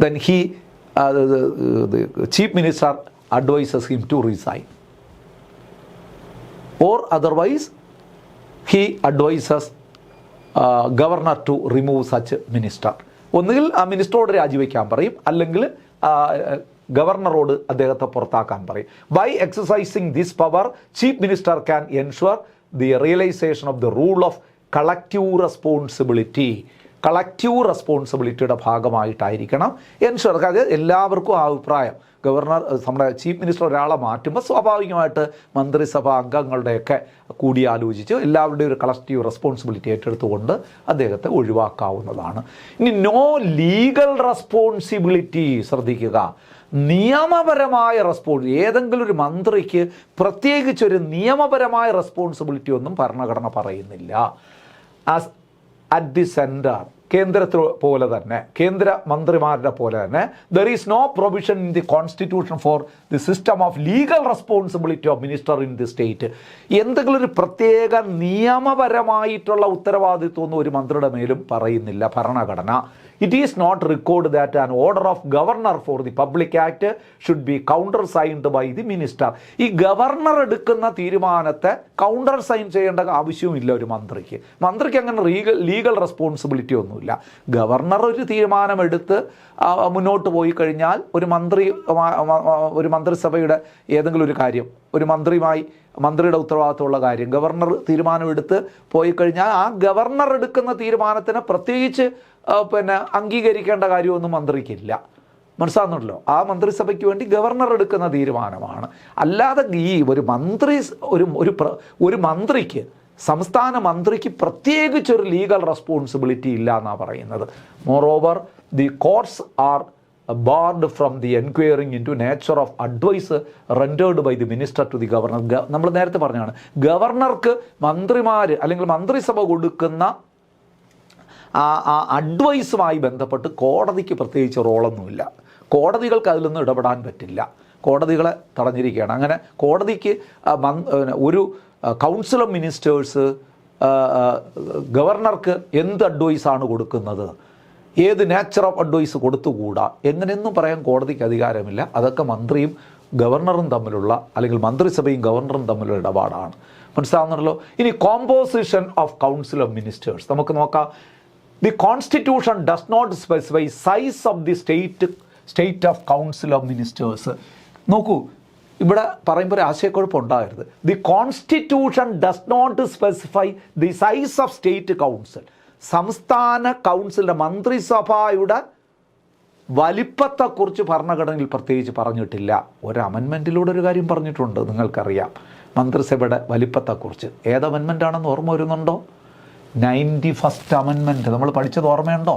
then the chief minister advises him to resign, or otherwise he advises governor to remove such minister. ഒന്നുകിൽ ആ മിനിസ്റ്ററോട് രാജിവെക്കാൻ പറയും, അല്ലെങ്കിൽ ഗവർണറോട് അദ്ദേഹത്തെ പുറത്താക്കാൻ പറയും. By exercising this power chief minister can ensure the realisation of the rule of collective responsibility. Collective റെസ്പോൺസിബിലിറ്റിയുടെ ഭാഗമായിട്ടായിരിക്കണം എൻഷുർ. അതായത് എല്ലാവർക്കും ആ അഭിപ്രായം. ഗവർണർ, നമ്മുടെ ചീഫ് മിനിസ്റ്റർ ഒരാളെ മാറ്റുമ്പോൾ സ്വാഭാവികമായിട്ട് മന്ത്രിസഭാ അംഗങ്ങളുടെയൊക്കെ കൂടിയാലോചിച്ച് എല്ലാവരുടെയും ഒരു കളക്റ്റീവ് റെസ്പോൺസിബിലിറ്റി ഏറ്റെടുത്തുകൊണ്ട് അദ്ദേഹത്തെ ഒഴിവാക്കാവുന്നതാണ്. ഇനി നോ ലീഗൽ റെസ്പോൺസിബിലിറ്റി, ശ്രദ്ധിക്കുക, നിയമപരമായ ഏതെങ്കിലും ഒരു മന്ത്രിക്ക് പ്രത്യേകിച്ചൊരു നിയമപരമായ റെസ്പോൺസിബിലിറ്റി ഒന്നും ഭരണഘടന പറയുന്നില്ല. ആസ് അറ്റ് ദി സെൻറ്റർ, കേന്ദ്രത്തിൽ പോലെ തന്നെ, കേന്ദ്ര മന്ത്രിമാരുടെ പോലെ തന്നെ, there is no provision in the constitution for the system of legal responsibility of minister in the state. എന്തെങ്കിലും ഒരു പ്രത്യേക നിയമപരമായിട്ടുള്ള ഉത്തരവാദിത്വമൊന്നും ഒരു മന്ത്രിയുടെ മേലും പറയുന്നില്ല ഭരണഘടന. It is not recorded that an order of governor for the public act should be countersigned by the minister. ഈ ഗവർണർ എടുക്കുന്ന തീരുമാനത്തെ കൗണ്ടർ സൈൻ ചെയ്യേണ്ട ആവശ്യവുമില്ല ഒരു മന്ത്രിക്ക്. മന്ത്രിക്ക് അങ്ങനെ ലീഗൽ റെസ്പോൺസിബിലിറ്റി ഒന്നുമില്ല. ഗവർണർ ഒരു തീരുമാനമെടുത്ത് മുന്നോട്ട് പോയി കഴിഞ്ഞാൽ ഒരു മന്ത്രിസഭയുടെ ഏതെങ്കിലും ഒരു കാര്യം, ഒരു മന്ത്രിയുടെ ഉത്തരവാദിത്തമുള്ള കാര്യം ഗവർണർ തീരുമാനമെടുത്ത് പോയി കഴിഞ്ഞാൽ ആ ഗവർണർ എടുക്കുന്ന തീരുമാനത്തിന് പ്രത്യേകിച്ച് അംഗീകരിക്കേണ്ട കാര്യമൊന്നും മന്ത്രിക്കില്ല. മനസ്സിലാകുന്നുണ്ടല്ലോ. ആ മന്ത്രിസഭയ്ക്ക് വേണ്ടി ഗവർണർ എടുക്കുന്ന തീരുമാനമാണ്. അല്ലാതെ ഈ ഒരു മന്ത്രിക്ക്, സംസ്ഥാന മന്ത്രിക്ക് പ്രത്യേകിച്ചൊരു ലീഗൽ റെസ്പോൺസിബിലിറ്റി ഇല്ല എന്നാണ് പറയുന്നത്. Moreover the courts are barred from the enquiring into nature of advice rendered by the minister to the governor. നമ്മൾ നേരത്തെ പറഞ്ഞാണ്, ഗവർണർക്ക് മന്ത്രിമാർ അല്ലെങ്കിൽ മന്ത്രിസഭ കൊടുക്കുന്ന അഡ്വൈസുമായി ബന്ധപ്പെട്ട് കോടതിക്ക് പ്രത്യേകിച്ച് റോളൊന്നുമില്ല. കോടതികൾക്ക് അതിലൊന്നും ഇടപെടാൻ പറ്റില്ല. കോടതികളെ തടഞ്ഞിരിക്കുകയാണ്. അങ്ങനെ കോടതിക്ക് ഒരു കൗൺസിൽ ഓഫ് മിനിസ്റ്റേഴ്സ് ഗവർണർക്ക് എന്ത് അഡ്വൈസാണ് കൊടുക്കുന്നത്, ഏത് നേച്ചർ ഓഫ് അഡ്വൈസ് കൊടുത്തുകൂടാ, എങ്ങനെയൊന്നും പറയാൻ കോടതിക്ക് അധികാരമില്ല. അതൊക്കെ മന്ത്രിയും ഗവർണറും തമ്മിലുള്ള, അല്ലെങ്കിൽ മന്ത്രിസഭയും ഗവർണറും തമ്മിലുള്ള ഇടപാടാണ്. മനസ്സിലാവുന്നല്ലോ. ഇനി composition of council of ministers നമുക്ക് നോക്കാം. The constitution does not specify size of the state of council of ministers. നോക്കൂ, ഇവിടെ പറയുമ്പോൾ ഒരു ആശയക്കുഴപ്പം ഉണ്ടാകരുത്. The constitution does not specify the size of state council. സംസ്ഥാന കൗൺസിലിൻ്റെ മന്ത്രിസഭയുടെ വലിപ്പത്തെക്കുറിച്ച് ഭരണഘടനയിൽ പ്രത്യേകിച്ച് പറഞ്ഞിട്ടില്ല. ഒരു അമെൻമെൻറ്റിലൂടെ ഒരു കാര്യം പറഞ്ഞിട്ടുണ്ട്, നിങ്ങൾക്കറിയാം, മന്ത്രിസഭയുടെ വലിപ്പത്തെക്കുറിച്ച്. ഏത് അമെൻമെൻറ്റാണെന്ന് ഓർമ്മ വരുന്നുണ്ടോ? 91st amendment. നമ്മൾ പഠിച്ചത് ഓർമ്മയുണ്ടോ?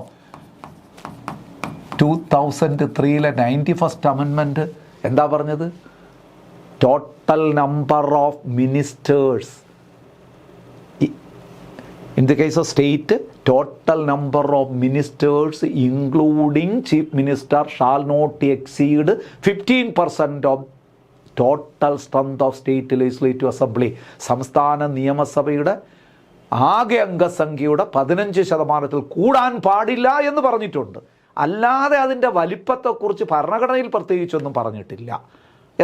2003 91st അമെൻമെൻറ്റ് എന്താ പറഞ്ഞത്? Total number of ministers in the case of state, total number of ministers including chief minister shall not exceed 15% of total strength of state legislative assembly. സംസ്ഥാന നിയമസഭയുടെ ആകെ അംഗസംഖ്യയുടെ 15% കൂടാൻ പാടില്ല എന്ന് പറഞ്ഞിട്ടുണ്ട്. അല്ലാതെ അതിൻ്റെ വലിപ്പത്തെക്കുറിച്ച് ഭരണഘടനയിൽ പ്രത്യേകിച്ചൊന്നും പറഞ്ഞിട്ടില്ല.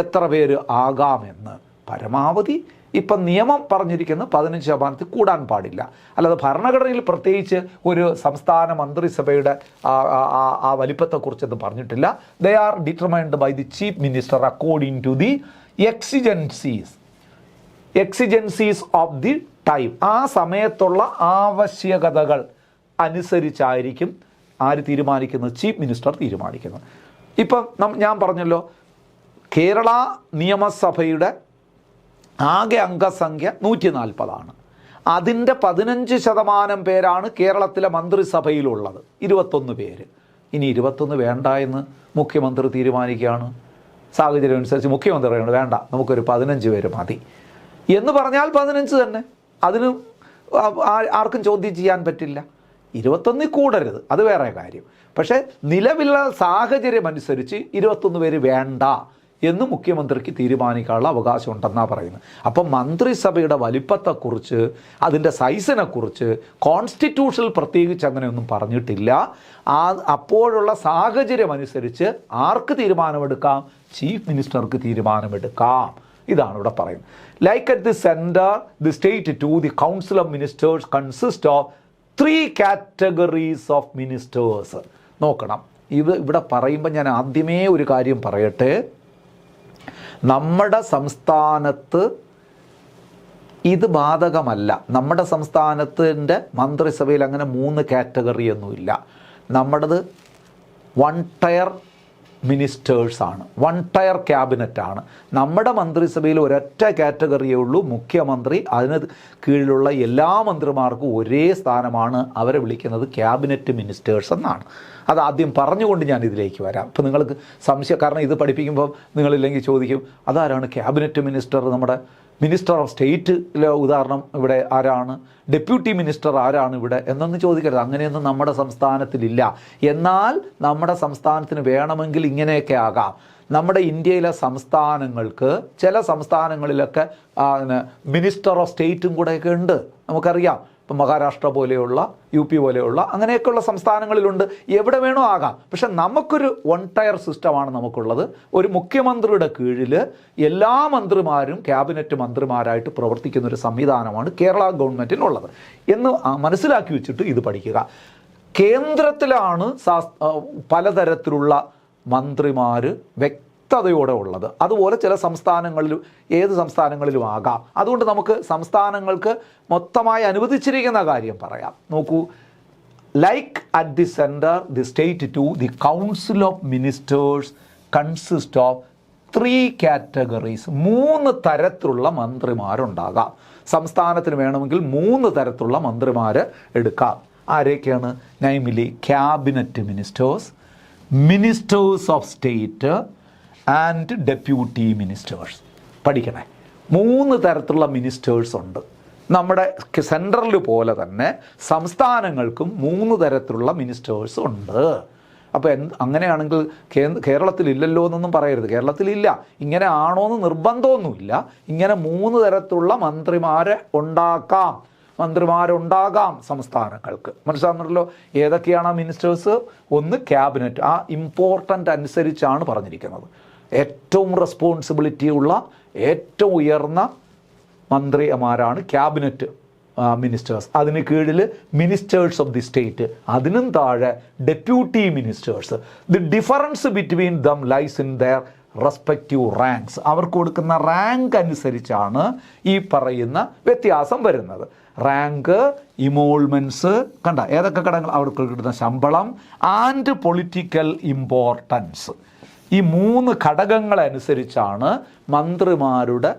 എത്ര പേര് ആകാമെന്ന് പരമാവധി ഇപ്പം നിയമം പറഞ്ഞിരിക്കുന്നത് 15% കൂടാൻ പാടില്ല. അല്ലാതെ ഭരണഘടനയിൽ പ്രത്യേകിച്ച് ഒരു സംസ്ഥാന മന്ത്രിസഭയുടെ ആ വലിപ്പത്തെക്കുറിച്ചൊന്നും പറഞ്ഞിട്ടില്ല. They are determined by the chief minister according to the exigencies of the time. ആ സമയത്തുള്ള ആവശ്യകതകൾ അനുസരിച്ചായിരിക്കും ആര് തീരുമാനിക്കുന്നത്? ചീഫ് മിനിസ്റ്റർ തീരുമാനിക്കുന്നത്. ഇപ്പം ഞാൻ പറഞ്ഞല്ലോ, കേരള നിയമസഭയുടെ ആകെ അംഗസംഖ്യ 140 അതിൻ്റെ 15% പേരാണ് കേരളത്തിലെ മന്ത്രിസഭയിലുള്ളത്, 21 പേര്. ഇനി 21 വേണ്ട എന്ന് മുഖ്യമന്ത്രി തീരുമാനിക്കുകയാണ്. സാഹചര്യം അനുസരിച്ച് മുഖ്യമന്ത്രി പറയുന്നത് വേണ്ട, നമുക്കൊരു 15 പേര് മതി എന്ന് പറഞ്ഞാൽ 15 തന്നെ. അതിന് ആർക്കും ചോദ്യം ചെയ്യാൻ പറ്റില്ല. 21 കൂടരുത്, അത് വേറെ കാര്യം. പക്ഷേ നിലവിലുള്ള സാഹചര്യം അനുസരിച്ച് 21 പേര് വേണ്ട എന്ന് മുഖ്യമന്ത്രിക്ക് തീരുമാനിക്കാനുള്ള അവകാശം ഉണ്ടെന്നാണ് പറയുന്നത്. അപ്പം മന്ത്രിസഭയുടെ വലിപ്പത്തെക്കുറിച്ച്, അതിൻ്റെ സൈസിനെക്കുറിച്ച് കോൺസ്റ്റിറ്റ്യൂഷനിൽ പ്രത്യേകിച്ച് അങ്ങനെയൊന്നും പറഞ്ഞിട്ടില്ല. അപ്പോഴുള്ള സാഹചര്യം അനുസരിച്ച് ആർക്ക് തീരുമാനമെടുക്കാം? ചീഫ് മിനിസ്റ്റർക്ക് തീരുമാനമെടുക്കാം. ഇതാണ് ഇവിടെ പറയുന്നത്. Like at the centre the state to the council of ministers consist of 3 categories of ministers. നോക്കണം, ഇവിടെ പറയുമ്പോൾ ഞാൻ ആദ്യമേ ഒരു കാര്യം പറയട്ടെ. നമ്മുടെ സംസ്ഥാനത്ത് ഇത് ബാധകമല്ല. നമ്മുടെ സംസ്ഥാനത്തിൻ്റെ മന്ത്രിസഭയിൽ അങ്ങനെ 3 കാറ്റഗറിയൊന്നുമില്ല. നമ്മുടേത് 1 ടയർ മിനിസ്റ്റേഴ്സാണ്, 1 ടയർ ക്യാബിനറ്റാണ്. നമ്മുടെ മന്ത്രിസഭയിൽ ഒരൊറ്റ കാറ്റഗറിയേ ഉള്ളൂ, മുഖ്യമന്ത്രി. അതിന് കീഴിലുള്ള എല്ലാ മന്ത്രിമാർക്കും ഒരേ സ്ഥാനമാണ്. അവരെ വിളിക്കുന്നത് ക്യാബിനറ്റ് മിനിസ്റ്റേഴ്സ് എന്നാണ്. അത് ആദ്യം പറഞ്ഞുകൊണ്ട് ഞാൻ ഇതിലേക്ക് വരാം. ഇപ്പോൾ നിങ്ങൾക്ക് സംശയം, കാരണം ഇത് പഠിപ്പിക്കുമ്പോൾ നിങ്ങളില്ലെങ്കിൽ ചോദിക്കും, അതാരാണ് ക്യാബിനറ്റ് മിനിസ്റ്റർ? നമ്മുടെ മിനിസ്റ്റർ ഓഫ് സ്റ്റേറ്റിലെ ഉദാഹരണം ഇവിടെ ആരാണ്? ഡെപ്യൂട്ടി മിനിസ്റ്റർ ആരാണ് ഇവിടെ എന്നൊന്നും ചോദിക്കരുത്. അങ്ങനെയൊന്നും നമ്മുടെ സംസ്ഥാനത്തിലില്ല. എന്നാൽ നമ്മുടെ സംസ്ഥാനത്തിന് വേണമെങ്കിൽ ഇങ്ങനെയൊക്കെ ആകാം. നമ്മുടെ ഇന്ത്യയിലെ സംസ്ഥാനങ്ങൾക്ക് ചില സംസ്ഥാനങ്ങളിലൊക്കെ മിനിസ്റ്റർ ഓഫ് സ്റ്റേറ്റും കൂടെയൊക്കെ ഉണ്ട്, നമുക്കറിയാം. ഇപ്പം മഹാരാഷ്ട്ര പോലെയുള്ള, UP പോലെയുള്ള അങ്ങനെയൊക്കെയുള്ള സംസ്ഥാനങ്ങളിലുണ്ട്. എവിടെ വേണോ ആകാം. പക്ഷെ നമുക്കൊരു 1 ടയർ സിസ്റ്റമാണ് നമുക്കുള്ളത്. ഒരു മുഖ്യമന്ത്രിയുടെ കീഴിൽ എല്ലാ മന്ത്രിമാരും ക്യാബിനറ്റ് മന്ത്രിമാരായിട്ട് പ്രവർത്തിക്കുന്ന ഒരു സംവിധാനമാണ് കേരള ഗവൺമെൻറ്റിനുള്ളത് എന്ന് മനസ്സിലാക്കി വെച്ചിട്ട് ഇത് പഠിക്കുക. കേന്ദ്രത്തിലാണ് പലതരത്തിലുള്ള മന്ത്രിമാർ വ്യക്തതയോടെ ഉള്ളത്. അതുപോലെ ചില സംസ്ഥാനങ്ങളിലും, ഏത് സംസ്ഥാനങ്ങളിലും ആകാം. അതുകൊണ്ട് നമുക്ക് സംസ്ഥാനങ്ങൾക്ക് മൊത്തമായി അനുവദിച്ചിരിക്കുന്ന കാര്യം പറയാം. നോക്കൂ, like at the centre the state to the council of ministers consist of 3 categories. 3 തരത്തിലുള്ള മന്ത്രിമാരുണ്ടാകാം. സംസ്ഥാനത്തിന് വേണമെങ്കിൽ 3 തരത്തിലുള്ള മന്ത്രിമാർ എടുക്കാം. ആരൊക്കെയാണ്? Namely cabinet ministers, ministers of state and deputy ministers. പഠിക്കണേ, 3 തരത്തിലുള്ള മിനിസ്റ്റേഴ്സ് ഉണ്ട്. നമ്മുടെ സെൻട്രൽ പോലെ തന്നെ സംസ്ഥാനങ്ങൾക്കും 3 തരത്തിലുള്ള മിനിസ്റ്റേഴ്സ് ഉണ്ട്. അപ്പോൾ അങ്ങനെയാണെങ്കിൽ കേരളത്തിലില്ലല്ലോ എന്നൊന്നും പറയരുത്. കേരളത്തിലില്ല, ഇങ്ങനെ ആണോയെന്ന് നിർബന്ധമൊന്നുമില്ല. ഇങ്ങനെ 3 തരത്തിലുള്ള മന്ത്രിമാരുണ്ടാകാം സംസ്ഥാനങ്ങൾക്ക്. മനസ്സിലാകുന്നുണ്ടല്ലോ ഏതൊക്കെയാണ് ആ മിനിസ്റ്റേഴ്സ്? ഒന്ന് ക്യാബിനറ്റ്, ആ ഇമ്പോർട്ടൻ്റ് അനുസരിച്ചാണ് പറഞ്ഞിരിക്കുന്നത്. ഏറ്റവും റെസ്പോൺസിബിലിറ്റി ഉള്ള, ഏറ്റവും ഉയർന്ന മന്ത്രിമാരാണ് ക്യാബിനറ്റ് മിനിസ്റ്റേഴ്സ്. അതിന് കീഴിൽ മിനിസ്റ്റേഴ്സ് ഓഫ് ദി സ്റ്റേറ്റ്, അതിനും താഴെ deputy ministers. The difference between them lies in their respective ranks. അവർക്ക് കൊടുക്കുന്ന റാങ്ക് അനുസരിച്ചാണ് ഈ പറയുന്ന വ്യത്യാസം വരുന്നത്. റാങ്ക്, ഇമോൾമെൻറ്റ്സ്, കണ്ട ഏതൊക്കെ ഘടകങ്ങൾ, അവർക്ക് കിട്ടുന്ന ശമ്പളം ആൻഡ് പൊളിറ്റിക്കൽ ഇമ്പോർട്ടൻസ്. ഈ 3 ഘടകങ്ങളനുസരിച്ചാണ് മന്ത്രിമാരുടെ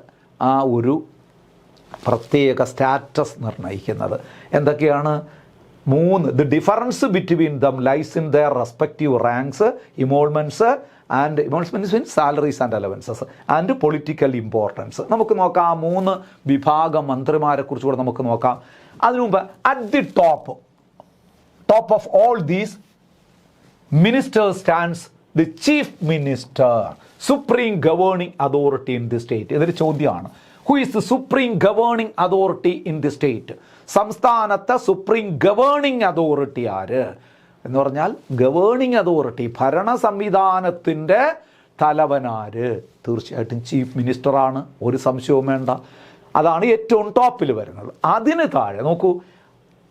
ആ ഒരു പ്രത്യേക സ്റ്റാറ്റസ് നിർണ്ണയിക്കുന്നത്. എന്തൊക്കെയാണ്? 3. The difference between them lies in their respective ranks, emoluments and emoluments means salaries and allowances and political importance. നമുക്ക് നോക്കാം ആ 3 വിഭാഗം മന്ത്രിമാരെ കുറിച്ച് കൂടെ നമുക്ക് നോക്കാം. അതിനു മുമ്പ് at the top of all these ministers stands the chief minister, supreme governing authority in the state. ഇതൊരു ചോദ്യമാണ്. Who is the supreme governing authority in the state? സംസ്ഥാനത്തെ സുപ്രീം ഗവേണിംഗ് അതോറിറ്റി ആര് എന്ന് പറഞ്ഞാൽ, ഗവേണിംഗ് അതോറിറ്റി ഭരണ സംവിധാനത്തിൻ്റെ തലവനാര്? തീർച്ചയായിട്ടും chief മിനിസ്റ്ററാണ്, ഒരു സംശയവും വേണ്ട. അതാണ് ഏറ്റവും ടോപ്പിൽ വരുന്നത്. അതിന് താഴെ നോക്കൂ,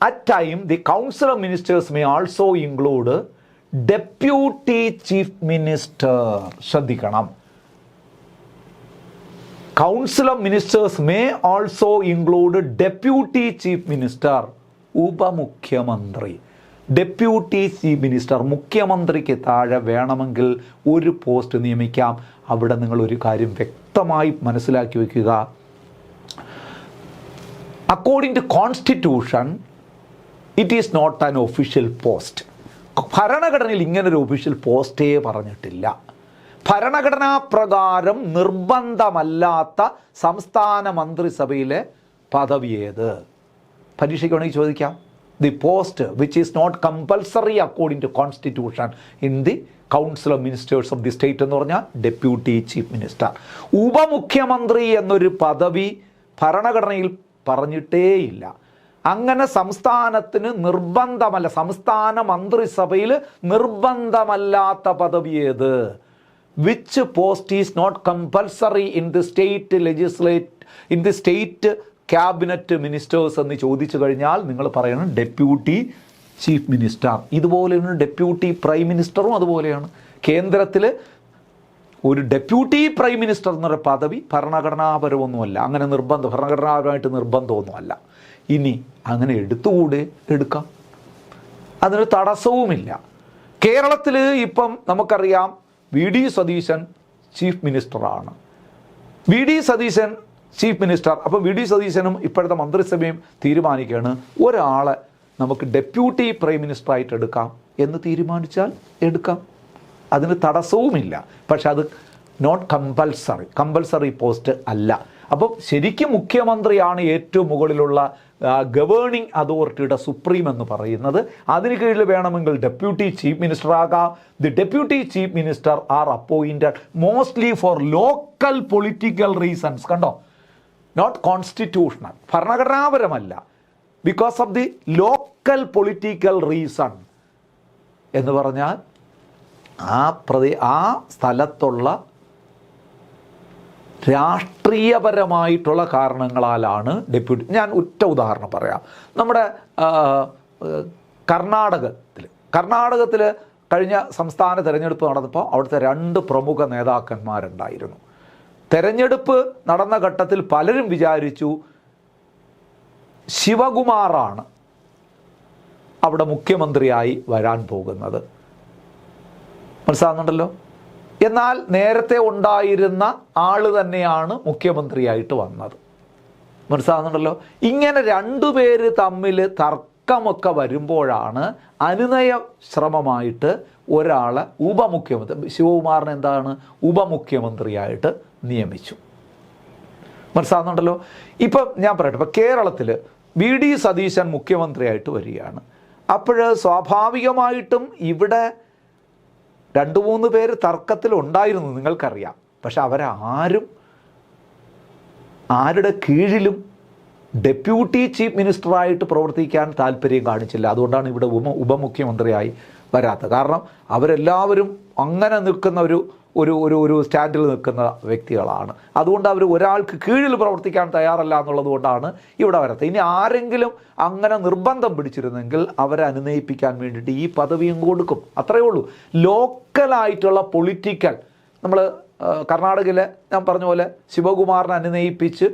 at time the council of ministers may also include deputy chief minister. ശ്രദ്ധിക്കണം, council of ministers may also include deputy chief minister, ഉപമുഖ്യമന്ത്രി. ഡെപ്യൂട്ടി ചീഫ് മിനിസ്റ്റർ, മുഖ്യമന്ത്രിക്ക് താഴെ വേണമെങ്കിൽ ഒരു പോസ്റ്റ് നിയമിക്കാം. അവിടെ നിങ്ങൾ ഒരു കാര്യം വ്യക്തമായി മനസ്സിലാക്കി വയ്ക്കുക. According to constitution it is not an official post. ഭരണഘടനയിൽ ഇങ്ങനൊരു ഒഫീഷ്യൽ പോസ്റ്റേ പറഞ്ഞിട്ടില്ല. ഭരണഘടനാ പ്രകാരം നിർബന്ധമല്ലാത്ത സംസ്ഥാന മന്ത്രിസഭയിലെ പദവി ഏത്? പരീക്ഷയ്ക്ക് വേണമെങ്കിൽ ചോദിക്കാം. The post which is not compulsory according to constitution in the council of ministers of the state എന്ന് പറഞ്ഞാൽ ഡെപ്യൂട്ടി ചീഫ് മിനിസ്റ്റർ. ഉപമുഖ്യമന്ത്രി എന്നൊരു പദവി ഭരണഘടനയിൽ പറഞ്ഞിട്ടേയില്ല. അങ്ങനെ സംസ്ഥാനത്തിന് നിർബന്ധമല്ല, സംസ്ഥാന മന്ത്രിസഭയിൽ നിർബന്ധമല്ലാത്ത പദവി ഏത്? Which post is not compulsory in the state cabinet ministers എന്ന് ചോദിച്ചു കഴിഞ്ഞാൽ നിങ്ങൾ പറയണം ഡെപ്യൂട്ടി ചീഫ് മിനിസ്റ്റർ. ഇതുപോലെയാണ് ഡെപ്യൂട്ടി പ്രൈം മിനിസ്റ്ററും അതുപോലെയാണ്. കേന്ദ്രത്തിൽ ഒരു ഡെപ്യൂട്ടി പ്രൈം മിനിസ്റ്റർ എന്നൊരു പദവി ഭരണഘടനാപരമൊന്നുമല്ല, അങ്ങനെ ഭരണഘടനാപരമായിട്ട് നിർബന്ധമൊന്നുമല്ല. ഇനി അങ്ങനെ എടുക്കാം, അതിനൊരു തടസ്സവുമില്ല. കേരളത്തിൽ ഇപ്പം നമുക്കറിയാം വി ഡി സതീശൻ ചീഫ് മിനിസ്റ്ററാണ്. V D Satheesan chief minister. അപ്പോൾ വി ഡി സതീശനും ഇപ്പോഴത്തെ മന്ത്രിസഭയും തീരുമാനിക്കുകയാണ് ഒരാളെ നമുക്ക് ഡെപ്യൂട്ടി പ്രൈം മിനിസ്റ്ററായിട്ട് എടുക്കാം എന്ന് തീരുമാനിച്ചാൽ എടുക്കാം, അതിന് തടസ്സവുമില്ല. പക്ഷെ അത് നോട്ട് കമ്പൽസറി പോസ്റ്റ് അല്ല. അപ്പം ശരിക്കും മുഖ്യമന്ത്രിയാണ് ഏറ്റവും മുകളിലുള്ള ഗവേണിംഗ് അതോറിറ്റിയുടെ സുപ്രീം എന്ന് പറയുന്നത്. അതിന് കീഴിൽ വേണമെങ്കിൽ ഡെപ്യൂട്ടി ചീഫ് മിനിസ്റ്റർ ആകാം. The deputy chief minister are appointed mostly for local political reasons. കണ്ടോ, നോട്ട് കോൺസ്റ്റിറ്റ്യൂഷണൽ, ഭരണഘടനാപരമല്ല, because of the local political reason എന്ന് പറഞ്ഞാൽ ആ സ്ഥലത്തുള്ള രാഷ്ട്രീയപരമായിട്ടുള്ള കാരണങ്ങളാലാണ് ഡെപ്യൂട്ടി. ഞാൻ ഒറ്റ ഉദാഹരണം പറയാം. നമ്മുടെ കർണാടകത്തിൽ കഴിഞ്ഞ സംസ്ഥാന തെരഞ്ഞെടുപ്പ് നടന്നപ്പോൾ അവിടുത്തെ 2 പ്രമുഖ നേതാക്കന്മാരുണ്ടായിരുന്നു. തെരഞ്ഞെടുപ്പ് നടന്ന ഘട്ടത്തിൽ പലരും വിചാരിച്ചു ശിവകുമാറാണ് അവിടെ മുഖ്യമന്ത്രിയായി വരാൻ പോകുന്നത്. മനസ്സിലാകുന്നുണ്ടല്ലോ. എന്നാൽ നേരത്തെ ഉണ്ടായിരുന്ന ആൾ തന്നെയാണ് മുഖ്യമന്ത്രിയായിട്ട് വന്നത്. മനസ്സിലാകുന്നുണ്ടല്ലോ. ഇങ്ങനെ 2 പേര് തമ്മിൽ തർക്കമൊക്കെ വരുമ്പോഴാണ് അനുനയ ശ്രമമായിട്ട് ഒരാളെ ഉപമുഖ്യമന്ത്രി, ശിവകുമാറിനെ എന്താണ് ഉപമുഖ്യമന്ത്രിയായിട്ട് നിയമിച്ചു. മനസ്സിലാകുന്നുണ്ടല്ലോ. ഇപ്പം ഞാൻ പറയട്ടെ, ഇപ്പം കേരളത്തിൽ വി ഡി സതീശൻ മുഖ്യമന്ത്രിയായിട്ട് വരികയാണ്. അപ്പോൾ സ്വാഭാവികമായിട്ടും ഇവിടെ 2-3 പേര് തർക്കത്തിലുണ്ടായിരുന്നു, നിങ്ങൾക്കറിയാം. പക്ഷെ ആരുടെ കീഴിലും ഡെപ്യൂട്ടി ചീഫ് മിനിസ്റ്ററായിട്ട് പ്രവർത്തിക്കാൻ താല്പര്യം കാണിച്ചില്ല. അതുകൊണ്ടാണ് ഇവിടെ ഉപമുഖ്യമന്ത്രിയായി വരാത്തത്. കാരണം അവരെല്ലാവരും അങ്ങനെ നിൽക്കുന്ന ഒരു സ്റ്റാൻഡിൽ നിൽക്കുന്ന വ്യക്തികളാണ്. അതുകൊണ്ട് അവർ ഒരാൾക്ക് കീഴിൽ പ്രവർത്തിക്കാൻ തയ്യാറല്ല എന്നുള്ളത് കൊണ്ടാണ് ഇവിടെ വരാത്തത്. ഇനി ആരെങ്കിലും അങ്ങനെ നിർബന്ധം പിടിച്ചിരുന്നെങ്കിൽ അവരെ അനുനയിപ്പിക്കാൻ വേണ്ടിയിട്ട് ഈ പദവിയും കൊടുക്കും, അത്രയേ ഉള്ളൂ. ലോക്കലായിട്ടുള്ള പൊളിറ്റിക്കൽ, നമ്മൾ കർണാടകയിലെ ഞാൻ പറഞ്ഞ പോലെ ശിവകുമാറിനെ അനുനയിപ്പിച്ച്